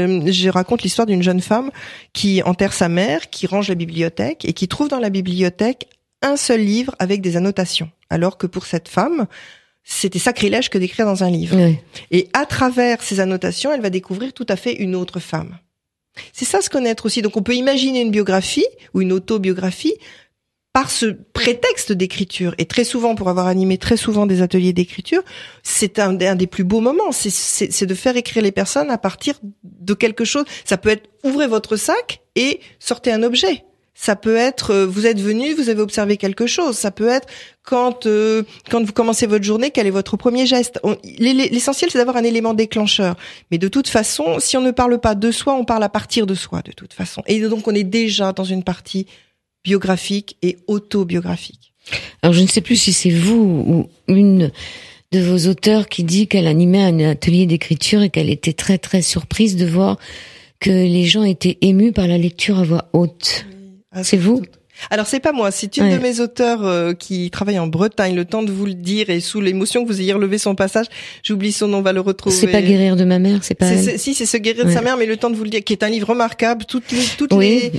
je raconte l'histoire d'une jeune femme qui enterre sa mère, qui range la bibliothèque et qui trouve dans la bibliothèque un seul livre avec des annotations. Alors que pour cette femme, c'était sacrilège que d'écrire dans un livre. Oui. Et à travers ces annotations, elle va découvrir tout à fait une autre femme. C'est ça se connaître aussi. Donc on peut imaginer une biographie ou une autobiographie par ce prétexte d'écriture. Et très souvent, pour avoir animé très souvent des ateliers d'écriture, c'est un des plus beaux moments. C'est de faire écrire les personnes à partir de quelque chose. Ça peut être ouvrez votre sac et sortez un objet. Ça peut être vous êtes venu, vous avez observé quelque chose. Ça peut être quand vous commencez votre journée, quel est votre premier geste. L'essentiel, c'est d'avoir un élément déclencheur. Mais de toute façon, si on ne parle pas de soi, on parle à partir de soi, de toute façon. Et donc, on est déjà dans une partie biographique et autobiographique. Alors je ne sais plus si c'est vous ou une de vos auteurs qui dit qu'elle animait un atelier d'écriture et qu'elle était très très surprise de voir que les gens étaient émus par la lecture à voix haute. Oui. C'est vous ? Alors c'est pas moi, c'est une de mes auteurs qui travaille en Bretagne. Le temps de vous le dire et sous l'émotion que vous ayez relevé son passage, j'oublie son nom, on va le retrouver. C'est pas Guérir de ma mère, c'est pas elle. Si, c'est ce Guérir de sa mère, mais le temps de vous le dire, qui est un livre remarquable. Toutes les.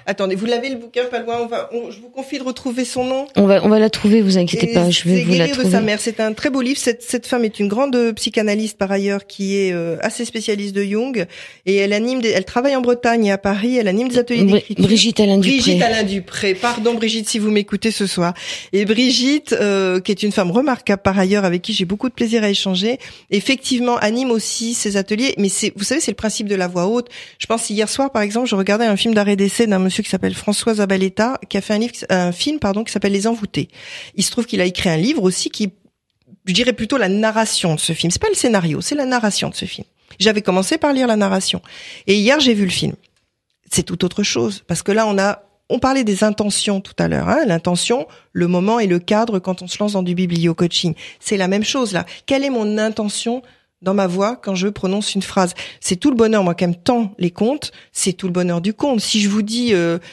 Attendez, vous l'avez le bouquin pas loin. Je vous confie de retrouver son nom. On va la trouver, vous inquiétez pas, je vais vous la trouver. Guérir de sa mère, c'est un très beau livre. Cette femme est une grande psychanalyste par ailleurs, qui est assez spécialiste de Jung, et elle travaille en Bretagne et à Paris. Elle anime des ateliers d'écriture. Brigitte Alain Dupré. Pardon Brigitte, si vous m'écoutez ce soir. Et Brigitte, qui est une femme remarquable par ailleurs, avec qui j'ai beaucoup de plaisir à échanger, effectivement anime aussi ces ateliers. Mais vous savez, c'est le principe de la voix haute. Je pense hier soir, par exemple, je regardais un film d'arrêt d'essai d'un monsieur qui s'appelle François Zabaleta, qui a fait un film qui s'appelle Les Envoûtés. Il se trouve qu'il a écrit un livre aussi qui, je dirais plutôt la narration de ce film. C'est pas le scénario, c'est la narration de ce film. J'avais commencé par lire la narration. Et hier, j'ai vu le film. C'est tout autre chose. Parce que là, on parlait des intentions tout à l'heure, hein. L'intention, le moment et le cadre quand on se lance dans du biblio-coaching. C'est la même chose, là. Quelle est mon intention dans ma voix quand je prononce une phrase? C'est tout le bonheur, moi qui aime tant les contes, c'est tout le bonheur du conte. Si je vous dis,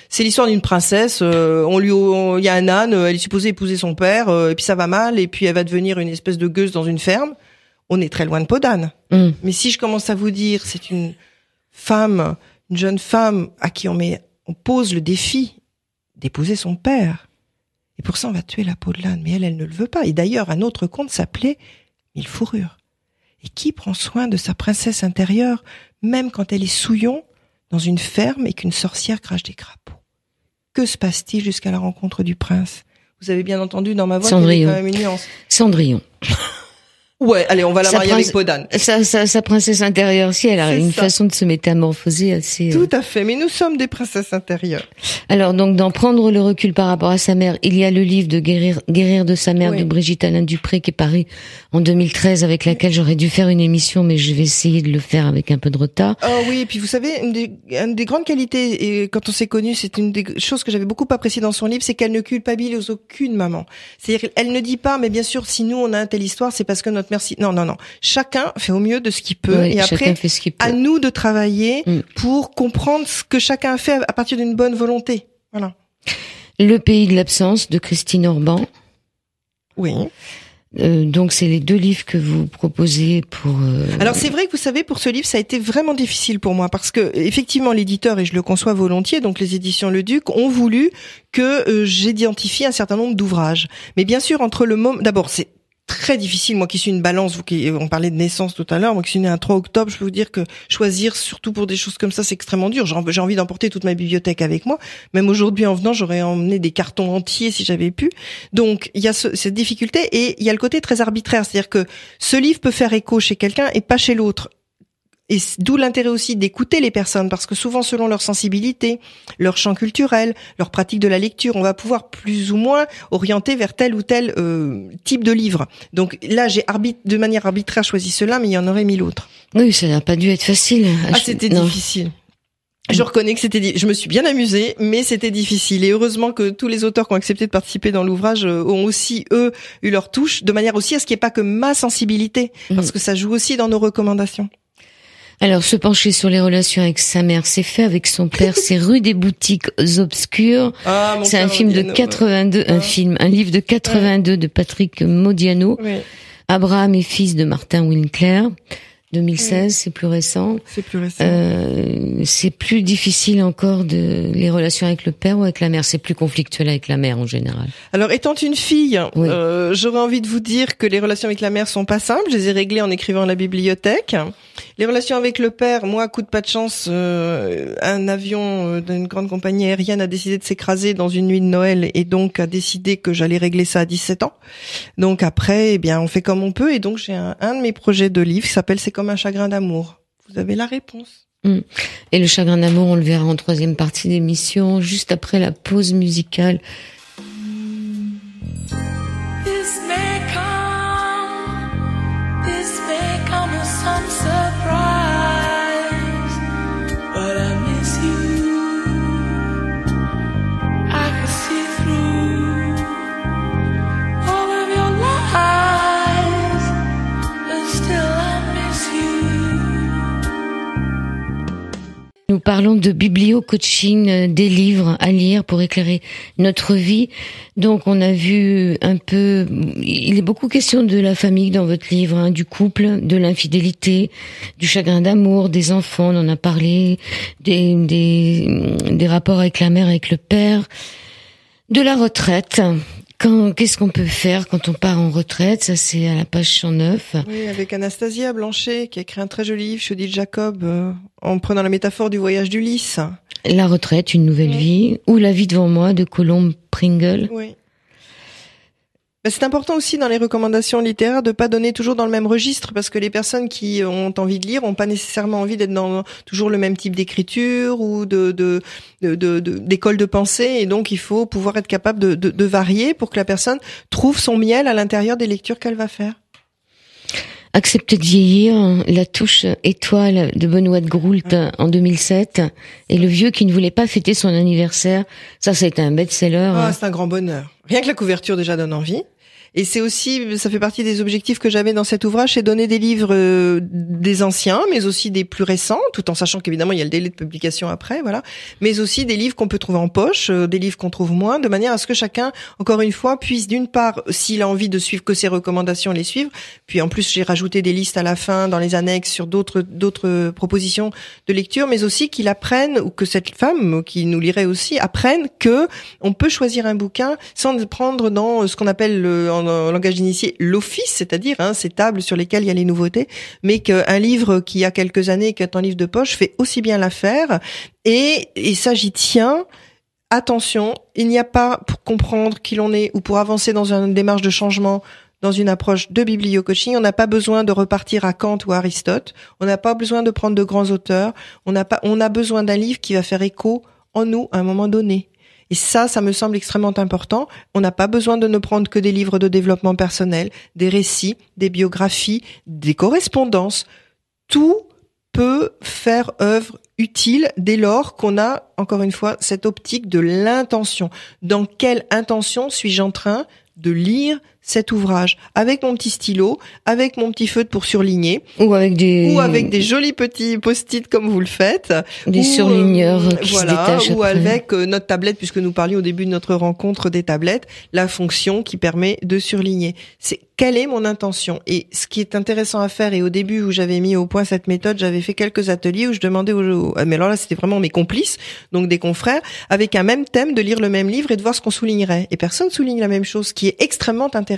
c'est l'histoire d'une princesse, il y a un âne, elle est supposée épouser son père, et puis ça va mal, et puis elle va devenir une espèce de gueuse dans une ferme, on est très loin de peau d'âne. Mais si je commence à vous dire, c'est une jeune femme à qui on pose le défi d'épouser son père. Et pour ça, on va tuer la peau de l'âne. Mais elle ne le veut pas. Et d'ailleurs, un autre conte s'appelait « Mille fourrures ». Et qui prend soin de sa princesse intérieure, même quand elle est souillon dans une ferme et qu'une sorcière crache des crapauds? Que se passe-t-il jusqu'à la rencontre du prince? Vous avez bien entendu dans ma voix qu'il y avait quand même une nuance. Cendrillon. Ouais, allez, on va la marier avec peau d'âne. Sa princesse intérieure aussi, elle a une façon de se métamorphoser assez... Tout à fait, mais nous sommes des princesses intérieures. Alors, donc, d'en prendre le recul par rapport à sa mère, il y a le livre de Guérir de sa mère de Brigitte Alain Dupré qui est paru en 2013, avec laquelle j'aurais dû faire une émission, mais je vais essayer de le faire avec un peu de retard. Oh oui, et puis vous savez, une des grandes qualités, et quand on s'est connus, c'est une des choses que j'avais beaucoup appréciées dans son livre, c'est qu'elle ne culpabilise aucune maman. C'est-à-dire, elle ne dit pas, mais bien sûr, si nous on a une telle histoire, c'est parce que notre mère... Non. Chacun fait au mieux de ce qu'il peut. Et après, à nous de travailler pour comprendre ce que chacun a fait à partir d'une bonne volonté. Voilà. Le pays de l'absence de Christine Orban. Oui. Donc c'est les deux livres que vous proposez pour... Alors c'est vrai que vous savez, pour ce livre, ça a été vraiment difficile pour moi parce que effectivement l'éditeur, et je le conçois volontiers, donc les éditions Le Duc, ont voulu que j'identifie un certain nombre d'ouvrages. Mais bien sûr, entre le moment... D'abord, c'est très difficile, moi qui suis une balance, on parlait de naissance tout à l'heure, moi qui suis née un 3 octobre, je peux vous dire que choisir, surtout pour des choses comme ça, c'est extrêmement dur. J'ai envie d'emporter toute ma bibliothèque avec moi. Même aujourd'hui, en venant, j'aurais emmené des cartons entiers si j'avais pu. Donc, il y a cette difficulté et il y a le côté très arbitraire. C'est-à-dire que ce livre peut faire écho chez quelqu'un et pas chez l'autre. Et d'où l'intérêt aussi d'écouter les personnes, parce que souvent, selon leur sensibilité, leur champ culturel, leur pratique de la lecture, on va pouvoir plus ou moins orienter vers tel ou tel type de livre. Donc là, j'ai de manière arbitraire choisi cela, mais il y en aurait 1000 autres. Oui, ça n'a pas dû être facile. C'était difficile. Je reconnais que je me suis bien amusée, mais c'était difficile. Et heureusement que tous les auteurs qui ont accepté de participer dans l'ouvrage ont aussi, eux, eu leur touche, de manière aussi à ce qu'il n'y ait pas que ma sensibilité, parce que ça joue aussi dans nos recommandations. Alors, se pencher sur les relations avec sa mère, c'est fait avec son père, c'est Rue des Boutiques Obscures. C'est un film de 82, un livre de 82 de Patrick Modiano. Oui. Abraham et fils de Martin Winkler. 2016, c'est plus récent. C'est plus récent. C'est plus difficile encore les relations avec le père ou avec la mère. C'est plus conflictuel avec la mère en général. Alors, étant une fille, j'aurais envie de vous dire que les relations avec la mère sont pas simples. Je les ai réglées en écrivant à la bibliothèque. Les relations avec le père, moi, coup de pas de chance, un avion d'une grande compagnie aérienne a décidé de s'écraser dans une nuit de Noël et donc a décidé que j'allais régler ça à 17 ans. Donc après, eh bien, on fait comme on peut et donc j'ai un de mes projets de livre qui s'appelle C'est comme un chagrin d'amour. Vous avez la réponse. Et le chagrin d'amour, on le verra en troisième partie d'émission, juste après la pause musicale. Nous parlons de biblio-coaching, des livres à lire pour éclairer notre vie. Donc, on a vu un peu, il est beaucoup question de la famille dans votre livre, hein, du couple, de l'infidélité, du chagrin d'amour, des enfants, on en a parlé, des rapports avec la mère, avec le père, de la retraite. Qu'est-ce qu'on peut faire quand on part en retraite? Ça, c'est à la page 109. Oui, avec Anastasia Blanchet, qui a écrit un très joli livre, Judith Jacob, en prenant la métaphore du voyage d'Ulysse. La retraite, une nouvelle vie, ou La vie devant moi de Colombe Pringle. Oui. C'est important aussi dans les recommandations littéraires de pas donner toujours dans le même registre, parce que les personnes qui ont envie de lire ont pas nécessairement envie d'être dans toujours le même type d'écriture ou d'école de pensée, et donc il faut pouvoir être capable de varier pour que la personne trouve son miel à l'intérieur des lectures qu'elle va faire. Accepter de vieillir, La touche étoile de Benoît de Groult en 2007, et Le vieux qui ne voulait pas fêter son anniversaire. Ça a été un best-seller. Ah, c'est un grand bonheur. Rien que la couverture déjà donne envie. Et c'est aussi, ça fait partie des objectifs que j'avais dans cet ouvrage, c'est donner des livres des anciens, mais aussi des plus récents, tout en sachant qu'évidemment il y a le délai de publication après, voilà. Mais aussi des livres qu'on peut trouver en poche, des livres qu'on trouve moins, de manière à ce que chacun, encore une fois, puisse d'une part, s'il a envie de suivre que ses recommandations, les suivre. Puis en plus, j'ai rajouté des listes à la fin, dans les annexes, sur d'autres propositions de lecture, mais aussi qu'il apprenne, ou que cette femme qui nous lirait aussi apprenne que on peut choisir un bouquin sans prendre dans ce qu'on appelle en langage d'initié l'office, c'est-à-dire ces tables sur lesquelles il y a les nouveautés, mais qu'un livre qui a quelques années, qui est un livre de poche, fait aussi bien l'affaire. Et ça, j'y tiens. Attention, il n'y a pas, pour comprendre qui l'on est ou pour avancer dans une démarche de changement, dans une approche de biblio-coaching, on n'a pas besoin de repartir à Kant ou à Aristote, on n'a pas besoin de prendre de grands auteurs, on a besoin d'un livre qui va faire écho en nous à un moment donné. Et ça me semble extrêmement important. On n'a pas besoin de ne prendre que des livres de développement personnel, des récits, des biographies, des correspondances. Tout peut faire œuvre utile dès lors qu'on a, encore une fois, cette optique de l'intention. Dans quelle intention suis-je en train de lire cet ouvrage, avec mon petit stylo, avec mon petit feutre pour surligner, ou avec des jolis petits post-it comme vous le faites, des surligneurs qui se détachent ou après. avec notre tablette, puisque nous parlions au début de notre rencontre des tablettes, la fonction qui permet de surligner. C'est quelle est mon intention? Et ce qui est intéressant à faire, et au début où j'avais mis au point cette méthode, j'avais fait quelques ateliers où je demandais mais alors là c'était vraiment mes complices, donc des confrères, avec un même thème, de lire le même livre et de voir ce qu'on soulignerait. Et personne souligne la même chose, ce qui est extrêmement intéressant.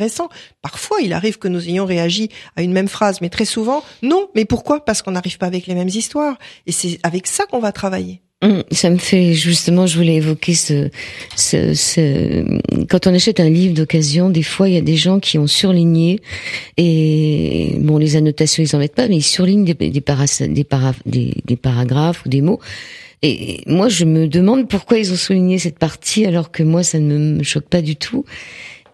Parfois, il arrive que nous ayons réagi à une même phrase, mais très souvent, non. Mais pourquoi? Parce qu'on n'arrive pas avec les mêmes histoires. Et c'est avec ça qu'on va travailler. Ça me fait, justement, je voulais évoquer quand on achète un livre d'occasion, des fois, il y a des gens qui ont surligné, et bon, les annotations, ils en mettent pas, mais ils surlignent des paragraphes ou des mots. Et moi, je me demande pourquoi ils ont souligné cette partie, alors que moi, ça ne me choque pas du tout.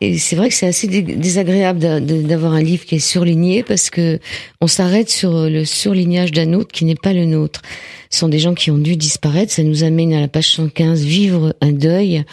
Et c'est vrai que c'est assez désagréable d'avoir un livre qui est surligné, parce que on s'arrête sur le surlignage d'un autre qui n'est pas le nôtre. Ce sont des gens qui ont dû disparaître. Ça nous amène à la page 115, Vivre un deuil,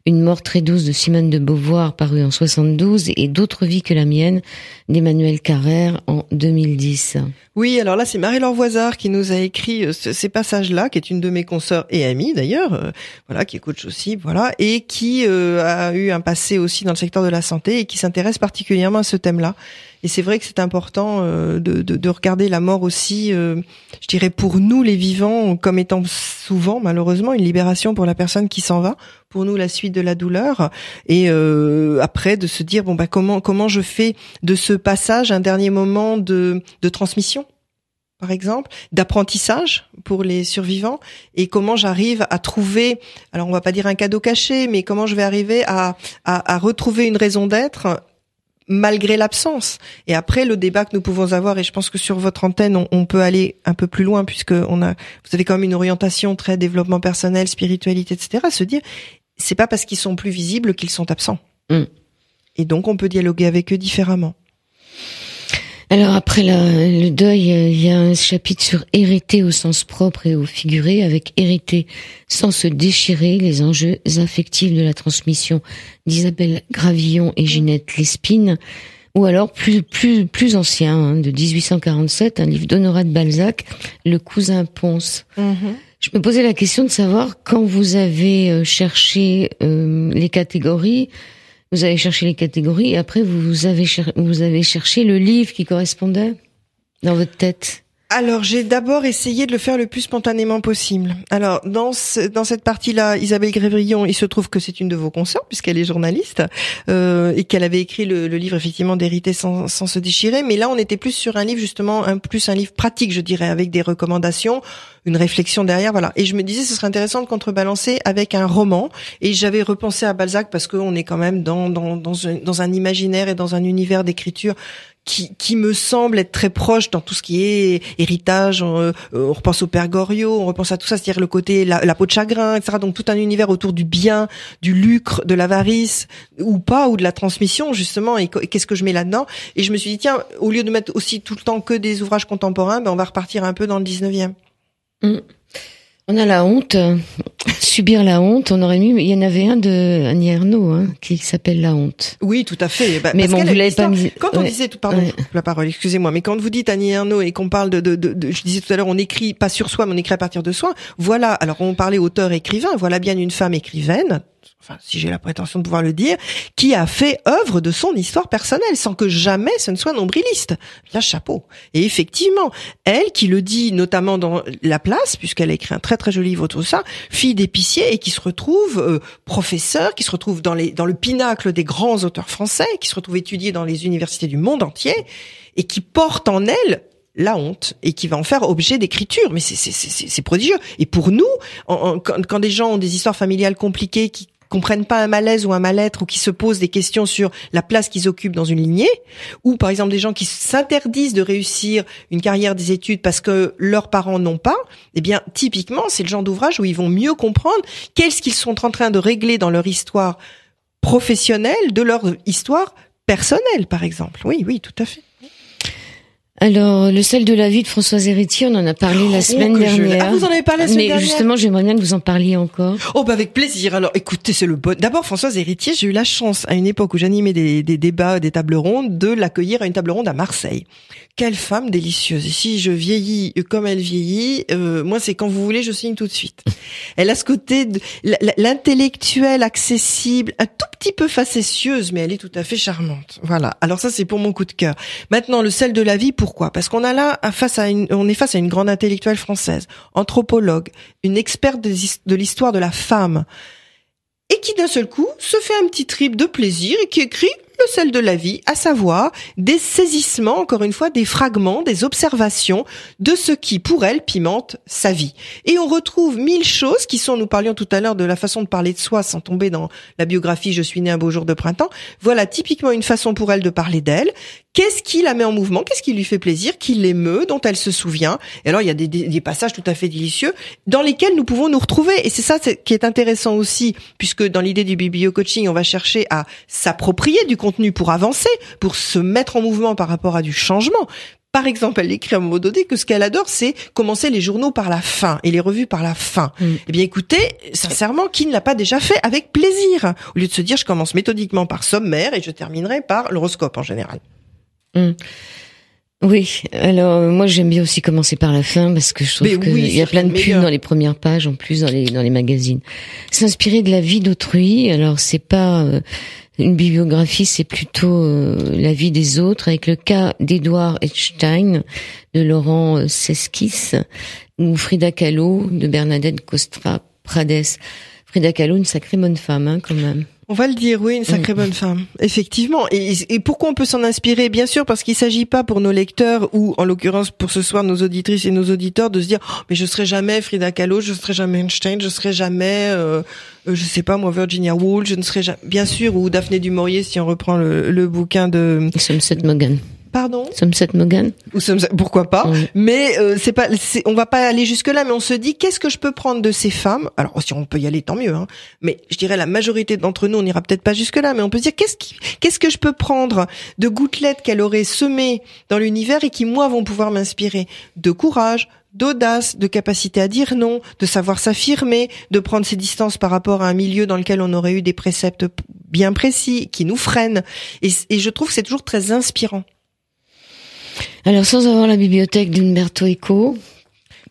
une mort très douce de Simone de Beauvoir, paru en 72, et D'autres vies que la mienne d'Emmanuel Carrère en 2010. Oui, alors là, c'est Marie-Laure Voisard qui nous a écrit ces passages-là, qui est une de mes consoeurs et amie d'ailleurs, voilà, qui est coach aussi, voilà, et qui a eu un passé aussi dans le secteur de la santé et qui s'intéresse particulièrement à ce thème-là. Et c'est vrai que c'est important de regarder la mort aussi, je dirais pour nous les vivants, comme étant souvent malheureusement une libération pour la personne qui s'en va, pour nous la suite de la douleur, et après de se dire comment je fais de ce passage un dernier moment de transmission, par exemple, d'apprentissage pour les survivants, et comment j'arrive à trouver, alors on va pas dire un cadeau caché, mais comment je vais arriver à retrouver une raison d'être malgré l'absence. Et après, le débat que nous pouvons avoir, et je pense que sur votre antenne, on peut aller un peu plus loin, puisque vous avez quand même une orientation très développement personnel, spiritualité, etc., se dire, c'est pas parce qu'ils sont plus visibles qu'ils sont absents. Et donc, on peut dialoguer avec eux différemment. Alors après le deuil, il y a un chapitre sur hériter au sens propre et au figuré, avec hériter sans se déchirer, les enjeux affectifs de la transmission, d'Isabelle Gravillon et Ginette Lespine, ou alors plus ancien, de 1847, un livre d'Honorat de Balzac, Le cousin Pons. Je me posais la question de savoir, quand vous avez cherché les catégories, et après vous avez cherché le livre qui correspondait dans votre tête. Alors, j'ai d'abord essayé de le faire le plus spontanément possible. Alors, dans cette partie-là, Isabelle Grévrillon, il se trouve que c'est une de vos consoeurs, puisqu'elle est journaliste, et qu'elle avait écrit le livre, effectivement, d'Hériter sans se déchirer. Mais là, on était plus sur un livre, justement, un livre pratique, je dirais, avec des recommandations, une réflexion derrière, voilà. Et je me disais, ce serait intéressant de contrebalancer avec un roman. Et j'avais repensé à Balzac, parce qu'on est quand même dans un imaginaire et dans un univers d'écriture qui me semble être très proche dans tout ce qui est héritage. On repense au Père Goriot, on repense à tout ça, c'est-à-dire le côté la peau de chagrin, etc. Donc tout un univers autour du bien, du lucre, de l'avarice ou pas, ou de la transmission justement. Et qu'est-ce que je mets là-dedans? Et je me suis dit, tiens, au lieu de mettre aussi tout le temps que des ouvrages contemporains, on va repartir un peu dans le 19e. On a la honte, subir la honte. On aurait mis, il y en avait un de Annie Ernaux, qui s'appelle La honte. Oui, tout à fait. Mais bon, vous l'avez pas mis. Quand on disait la parole, excusez-moi, mais quand vous dites Annie Ernaux et qu'on parle je disais tout à l'heure, on écrit pas sur soi, mais on écrit à partir de soi. Voilà. Alors, on parlait auteur-écrivain. Voilà bien une femme écrivaine. Enfin, si j'ai la prétention de pouvoir le dire, qui a fait œuvre de son histoire personnelle, sans que jamais ce ne soit nombriliste. Bien, chapeau. Et effectivement, elle qui le dit notamment dans La Place, puisqu'elle a écrit un très très joli livre autour de ça, fille d'épicier, et qui se retrouve professeur, qui se retrouve dans le pinacle des grands auteurs français, qui se retrouve étudié dans les universités du monde entier, et qui porte en elle la honte, et qui va en faire objet d'écriture. Mais c'est prodigieux. Et pour nous, quand des gens ont des histoires familiales compliquées, qui comprennent pas un malaise ou un mal-être, ou qui se posent des questions sur la place qu'ils occupent dans une lignée, ou par exemple des gens qui s'interdisent de réussir une carrière des études parce que leurs parents n'ont pas, eh bien typiquement c'est le genre d'ouvrage où ils vont mieux comprendre qu'est-ce qu'ils sont en train de régler dans leur histoire professionnelle, de leur histoire personnelle par exemple. Oui, tout à fait. Alors, le sel de la vie de Françoise Héritier, on en a parlé la semaine dernière. Ah, vous en avez parlé la semaine dernière? Mais justement, j'aimerais bien que vous en parliez encore. Avec plaisir. Alors, écoutez, c'est le bon. D'abord, Françoise Héritier, j'ai eu la chance, à une époque où j'animais des débats, des tables rondes, de l'accueillir à une table ronde à Marseille. Quelle femme délicieuse. Et si je vieillis comme elle vieillit, moi, c'est quand vous voulez, je signe tout de suite. Elle a ce côté de l'intellectuel accessible, un tout petit peu facétieuse, mais elle est tout à fait charmante. Voilà. Alors ça, c'est pour mon coup de cœur. Maintenant, le sel de la vie, pourquoi? Parce qu'on a là on est face à une grande intellectuelle française, anthropologue, une experte de l'histoire de la femme, et qui d'un seul coup se fait un petit trip de plaisir et qui écrit le sel de la vie, à savoir des saisissements, encore une fois, des fragments, des observations de ce qui, pour elle, pimente sa vie. Et on retrouve 1000 choses qui sont, nous parlions tout à l'heure de la façon de parler de soi sans tomber dans la biographie « Je suis née un beau jour de printemps ». Voilà typiquement une façon pour elle de parler d'elle. Qu'est-ce qui la met en mouvement? Qu'est-ce qui lui fait plaisir? Qui l'émeut? Dont elle se souvient? Et alors, il y a des passages tout à fait délicieux dans lesquels nous pouvons nous retrouver. Et c'est ça qui est intéressant aussi, puisque dans l'idée du biblio-coaching, on va chercher à s'approprier du contenu pour avancer, pour se mettre en mouvement par rapport à du changement. Par exemple, elle écrit à un moment donné que ce qu'elle adore, c'est commencer les journaux par la fin et les revues par la fin. Eh bien, écoutez, sincèrement, qui ne l'a pas déjà fait avec plaisir? Au lieu de se dire, je commence méthodiquement par sommaire et je terminerai par l'horoscope en général. Oui, alors moi j'aime bien aussi commencer par la fin parce que je trouve qu'il y a plein de pubs dans les premières pages, en plus dans les magazines. S'inspirer de la vie d'autrui, alors c'est pas une bibliographie, c'est plutôt la vie des autres, avec le cas d'Edouard Epstein, de Laurent Seskis, ou Frida Kahlo, de Bernadette Kostra-Prades. Frida Kahlo, une sacrée bonne femme, quand même. On va le dire, oui, une sacrée bonne femme. Effectivement. Et pourquoi on peut s'en inspirer? Bien sûr, parce qu'il s'agit pas pour nos lecteurs, ou en l'occurrence pour ce soir nos auditrices et nos auditeurs, de se dire mais je serai jamais Frida Kahlo, je serai jamais Einstein, je serai jamais je sais pas moi Virginia Woolf, je ne serai jamais, bien sûr, ou Daphné du Maurier si on reprend le bouquin de Somerset Maugham. Pardon? Somerset Maugham. Pourquoi pas? Mais on va pas aller jusque là, mais on se dit qu'est-ce que je peux prendre de ces femmes? Alors si on peut y aller, tant mieux. Mais je dirais la majorité d'entre nous, on n'ira peut-être pas jusque là, mais on peut se dire qu'est-ce que je peux prendre de gouttelettes qu'elle aurait semées dans l'univers et qui moi vont pouvoir m'inspirer de courage, d'audace, de capacité à dire non, de savoir s'affirmer, de prendre ses distances par rapport à un milieu dans lequel on aurait eu des préceptes bien précis qui nous freinent. Et je trouve que c'est toujours très inspirant. Alors, sans avoir la bibliothèque d'Umberto Eco,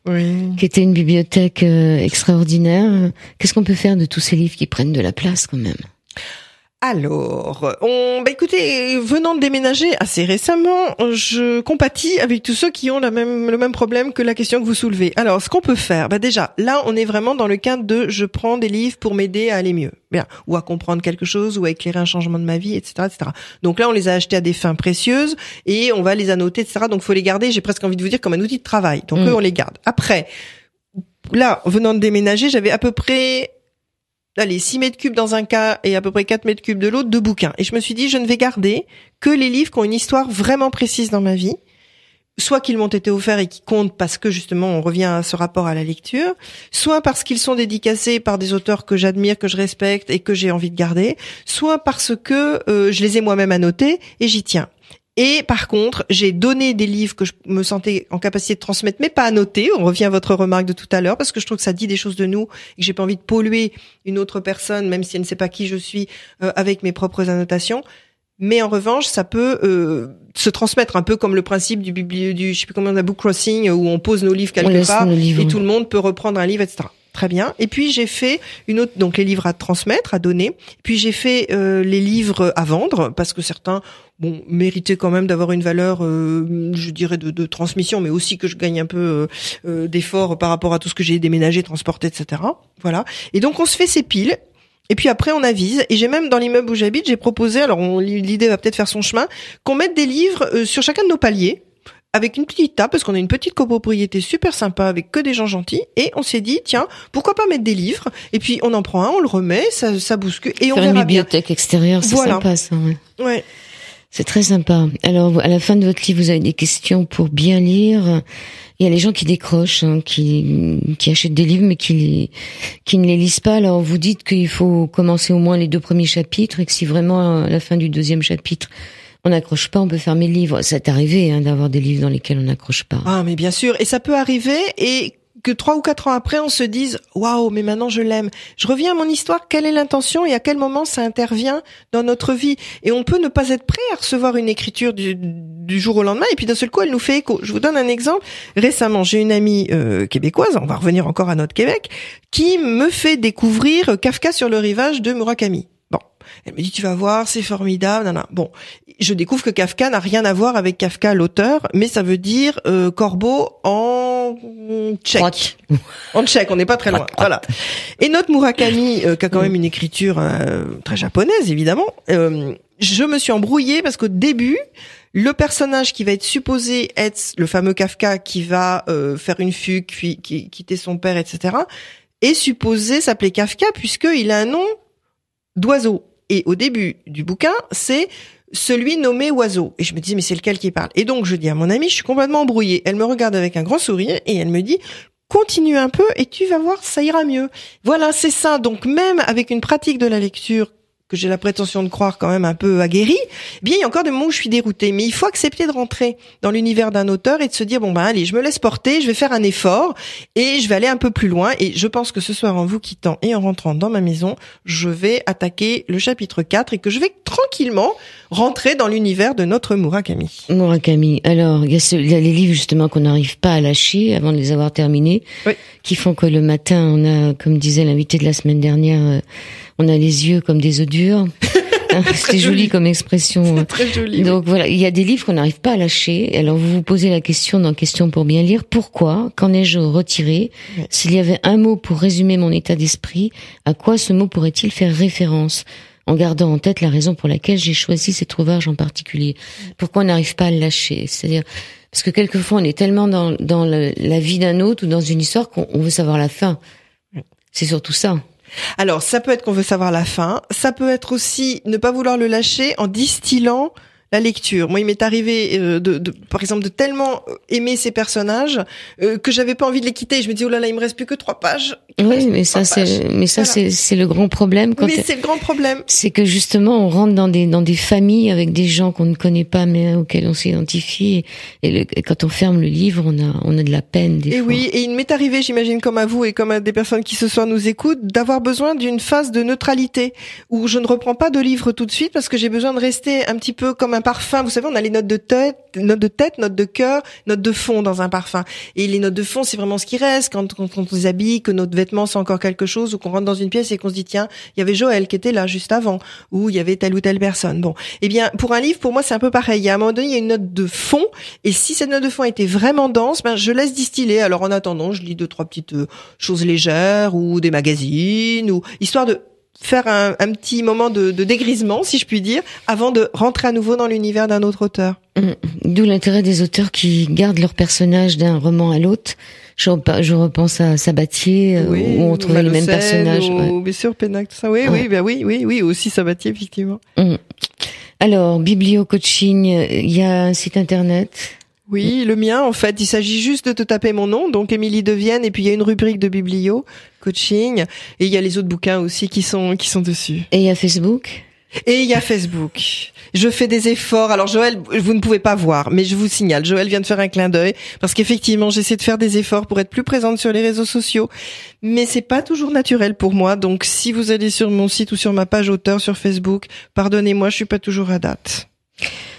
qui était une bibliothèque extraordinaire. Qu'est-ce qu'on peut faire de tous ces livres qui prennent de la place quand même? Alors, écoutez, venant de déménager assez récemment, je compatis avec tous ceux qui ont le même problème que la question que vous soulevez. Alors, ce qu'on peut faire, déjà, là, on est vraiment dans le cadre de je prends des livres pour m'aider à aller mieux, bien, ou à comprendre quelque chose, ou à éclairer un changement de ma vie, etc., etc. Donc là, on les a achetés à des fins précieuses et on va les annoter, etc. Donc, faut les garder. J'ai presque envie de vous dire comme un outil de travail. Donc, eux, on les garde. Après, là, venant de déménager, j'avais à peu près 6 mètres cubes dans un cas et à peu près 4 mètres cubes de l'autre, de bouquins. Et je me suis dit, je ne vais garder que les livres qui ont une histoire vraiment précise dans ma vie, soit qu'ils m'ont été offerts et qui comptent parce que justement on revient à ce rapport à la lecture, soit parce qu'ils sont dédicacés par des auteurs que j'admire, que je respecte et que j'ai envie de garder, soit parce que je les ai moi-même annotés et j'y tiens. Et par contre, j'ai donné des livres que je me sentais en capacité de transmettre, mais pas annotés. On revient à votre remarque de tout à l'heure, parce que je trouve que ça dit des choses de nous et que j'ai pas envie de polluer une autre personne, même si elle ne sait pas qui je suis, avec mes propres annotations. Mais en revanche, ça peut se transmettre un peu comme le principe du je sais plus comment on a book crossing, où on pose nos livres quelque part et tout le monde peut reprendre un livre, etc. Très bien. Et puis j'ai fait une autre, donc les livres à transmettre, à donner. Puis j'ai fait les livres à vendre, parce que certains méritaient quand même d'avoir une valeur, je dirais de transmission, mais aussi que je gagne un peu d'effort par rapport à tout ce que j'ai déménagé, transporté, etc. Voilà. Et donc on se fait ces piles. Et puis après on avise, et j'ai même dans l'immeuble où j'habite, j'ai proposé, alors l'idée va peut-être faire son chemin, qu'on mette des livres sur chacun de nos paliers, avec une petite table, parce qu'on a une petite copropriété super sympa avec que des gens gentils, et on s'est dit, tiens, pourquoi pas mettre des livres, et puis on en prend un, on le remet, ça bouscule, et on verra bien. Faire une bibliothèque extérieure, c'est sympa ça, ouais. C'est très sympa. Alors, à la fin de votre livre, vous avez des questions pour bien lire. Il y a les gens qui décrochent, qui achètent des livres, mais qui ne les lisent pas. Alors, vous dites qu'il faut commencer au moins les 2 premiers chapitres, et que si vraiment, à la fin du 2e chapitre, on n'accroche pas, on peut fermer le livre. Ça t'est arrivé, d'avoir des livres dans lesquels on n'accroche pas. Ah, mais bien sûr. Et ça peut arriver, et que 3 ou 4 ans après, on se dise « Waouh, mais maintenant je l'aime ». Je reviens à mon histoire, quelle est l'intention et à quel moment ça intervient dans notre vie. Et on peut ne pas être prêt à recevoir une écriture du jour au lendemain, et puis d'un seul coup, elle nous fait écho. Je vous donne un exemple. Récemment, j'ai une amie québécoise, on va revenir encore à notre Québec, qui me fait découvrir Kafka sur le rivage de Murakami. Bon, elle me dit, tu vas voir, c'est formidable. Nan, nan. Bon, je découvre que Kafka n'a rien à voir avec Kafka l'auteur, mais ça veut dire corbeau en tchèque. En tchèque, on n'est pas très loin. Voilà. Et notre Murakami, qui a quand même une écriture très japonaise, évidemment, je me suis embrouillée parce qu'au début, le personnage qui va être supposé être le fameux Kafka qui va faire une fugue, puis quitter son père, etc., est supposé s'appeler Kafka puisqu'il a un nom d'oiseau. Et au début du bouquin, c'est celui nommé oiseau. Et je me dis, mais c'est lequel qui parle? Et donc, je dis à mon amie, je suis complètement embrouillée. Elle me regarde avec un grand sourire et elle me dit, continue un peu et tu vas voir, ça ira mieux. Voilà, c'est ça. Donc, même avec une pratique de la lecture que j'ai la prétention de croire quand même un peu aguerrie, eh bien, il y a encore des moments où je suis déroutée. Mais il faut accepter de rentrer dans l'univers d'un auteur et de se dire, bon, allez, je me laisse porter, je vais faire un effort et je vais aller un peu plus loin. Et je pense que ce soir, en vous quittant et en rentrant dans ma maison, je vais attaquer le chapitre 4 et que je vais tranquillement rentrer dans l'univers de notre Murakami. Murakami. Alors, il y a les livres, justement, qu'on n'arrive pas à lâcher avant de les avoir terminés, oui, qui font que le matin, on a, comme disait l'invité de la semaine dernière, on a les yeux comme des œufs durs. C'était joli comme expression. C'est très joli. Donc voilà, il y a des livres qu'on n'arrive pas à lâcher. Alors vous vous posez la question dans Question pour bien lire, pourquoi, qu'en ai-je retiré? Oui. S'il y avait un mot pour résumer mon état d'esprit, à quoi ce mot pourrait-il faire référence? En gardant en tête la raison pour laquelle j'ai choisi cet ouvrage en particulier. Pourquoi on n'arrive pas à le lâcher? C'est-à-dire, parce que quelquefois on est tellement dans la vie d'un autre ou dans une histoire qu'on veut savoir la fin. C'est surtout ça. Alors, ça peut être qu'on veut savoir la fin. Ça peut être aussi ne pas vouloir le lâcher en distillant la lecture. Moi, il m'est arrivé par exemple, de tellement aimer ces personnages que j'avais pas envie de les quitter. Je me dis, oh là là, il me reste plus que 3 pages. Oui, mais ça, c'est le grand problème. C'est le grand problème. C'est que justement, on rentre dans des familles avec des gens qu'on ne connaît pas, mais auxquels on s'identifie. Et quand on ferme le livre, on a de la peine, des fois. Oui, et il m'est arrivé, j'imagine, comme à vous et comme à des personnes qui ce soir nous écoutent, d'avoir besoin d'une phase de neutralité, où je ne reprends pas de livre tout de suite parce que j'ai besoin de rester un petit peu comme un parfum. Vous savez, on a les notes de tête, notes de cœur, notes de fond dans un parfum. Et les notes de fond, c'est vraiment ce qui reste quand on se habille, que notre vêtement sent encore quelque chose, ou qu'on rentre dans une pièce et qu'on se dit tiens, il y avait Joël qui était là juste avant, ou il y avait telle ou telle personne. Bon, eh bien pour un livre, pour moi c'est un peu pareil. Il y a un moment donné, il y a une note de fond, et si cette note de fond était vraiment dense, je laisse distiller. Alors en attendant, je lis 2-3 petites choses légères ou des magazines, ou histoire de faire un petit moment de dégrisement, si je puis dire, avant de rentrer à nouveau dans l'univers d'un autre auteur. D'où l'intérêt des auteurs qui gardent leur personnage d'un roman à l'autre. Je repense à Sabatier, où on trouvait les mêmes personnages. Bien sûr, Pénac, tout ça. Oui, aussi Sabatier, effectivement. Alors, biblio-coaching, il y a un site internet. Oui, le mien, en fait, il s'agit juste de te taper mon nom, donc Émilie Devienne, et puis il y a une rubrique de biblio, coaching, et il y a les autres bouquins aussi qui sont dessus. Et il y a Facebook? Et il y a Facebook. Je fais des efforts. Alors Joël, vous ne pouvez pas voir, mais je vous signale, Joël vient de faire un clin d'œil parce qu'effectivement, j'essaie de faire des efforts pour être plus présente sur les réseaux sociaux, mais c'est pas toujours naturel pour moi. Donc si vous allez sur mon site ou sur ma page auteur sur Facebook, pardonnez-moi, je suis pas toujours à date.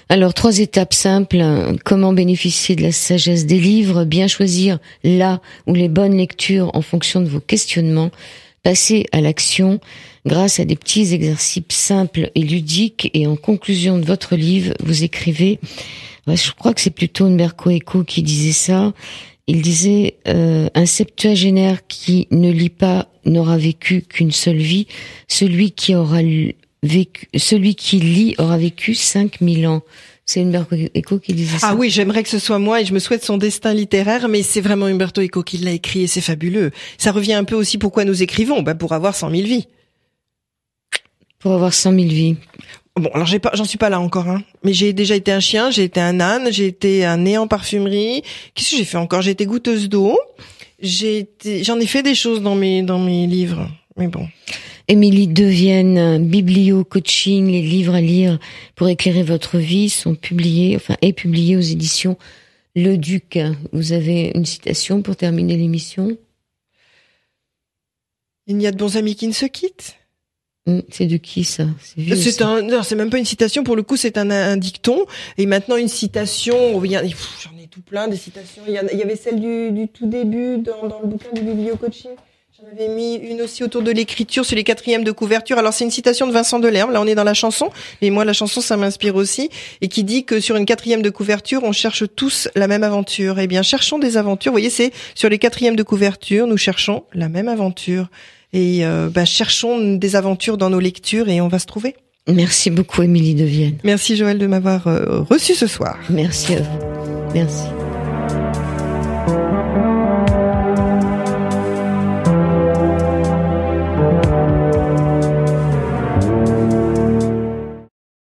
Alors, 3 étapes simples. Comment bénéficier de la sagesse des livres, bien choisir là ou les bonnes lectures en fonction de vos questionnements, passer à l'action grâce à des petits exercices simples et ludiques, et en conclusion de votre livre, vous écrivez, je crois que c'est plutôt Umberto Eco qui disait ça, il disait un septuagénaire qui ne lit pas n'aura vécu qu'une seule vie, celui qui lit aura vécu 5000 ans. C'est Umberto Eco qui disait ça. Ah oui, j'aimerais que ce soit moi et je me souhaite son destin littéraire, mais c'est vraiment Umberto Eco qui l'a écrit et c'est fabuleux. Ça revient un peu aussi pourquoi nous écrivons, pour avoir 100 000 vies. Pour avoir 100 000 vies. Bon, alors j'en suis pas là encore, mais j'ai déjà été un chien, j'ai été un âne, j'ai été un nez en parfumerie. Qu'est-ce que j'ai fait encore? J'ai été goûteuse d'eau. J'en ai fait des choses dans mes livres, mais bon. Émilie Devienne, biblio, coaching, les livres à lire pour éclairer votre vie est publié aux éditions Le Duc. Vous avez une citation pour terminer l'émission? Il n'y a de bons amis qui ne se quittent. C'est de qui ça? C'est même pas une citation, pour le coup c'est un dicton. Et maintenant une citation, j'en ai tout plein des citations. Il y avait celle du tout début dans le bouquin du biblio-coaching. J'en avais mis une aussi autour de l'écriture, sur les 4e de couverture. Alors c'est une citation de Vincent Delerme, là on est dans la chanson, mais moi la chanson ça m'inspire aussi, et qui dit que sur une 4e de couverture, on cherche tous la même aventure. Eh bien cherchons des aventures, vous voyez, c'est sur les 4e de couverture, nous cherchons la même aventure. Et cherchons des aventures dans nos lectures et on va se trouver. Merci beaucoup Émilie Devienne. Merci Joël de m'avoir reçu ce soir. Merci à vous. Merci.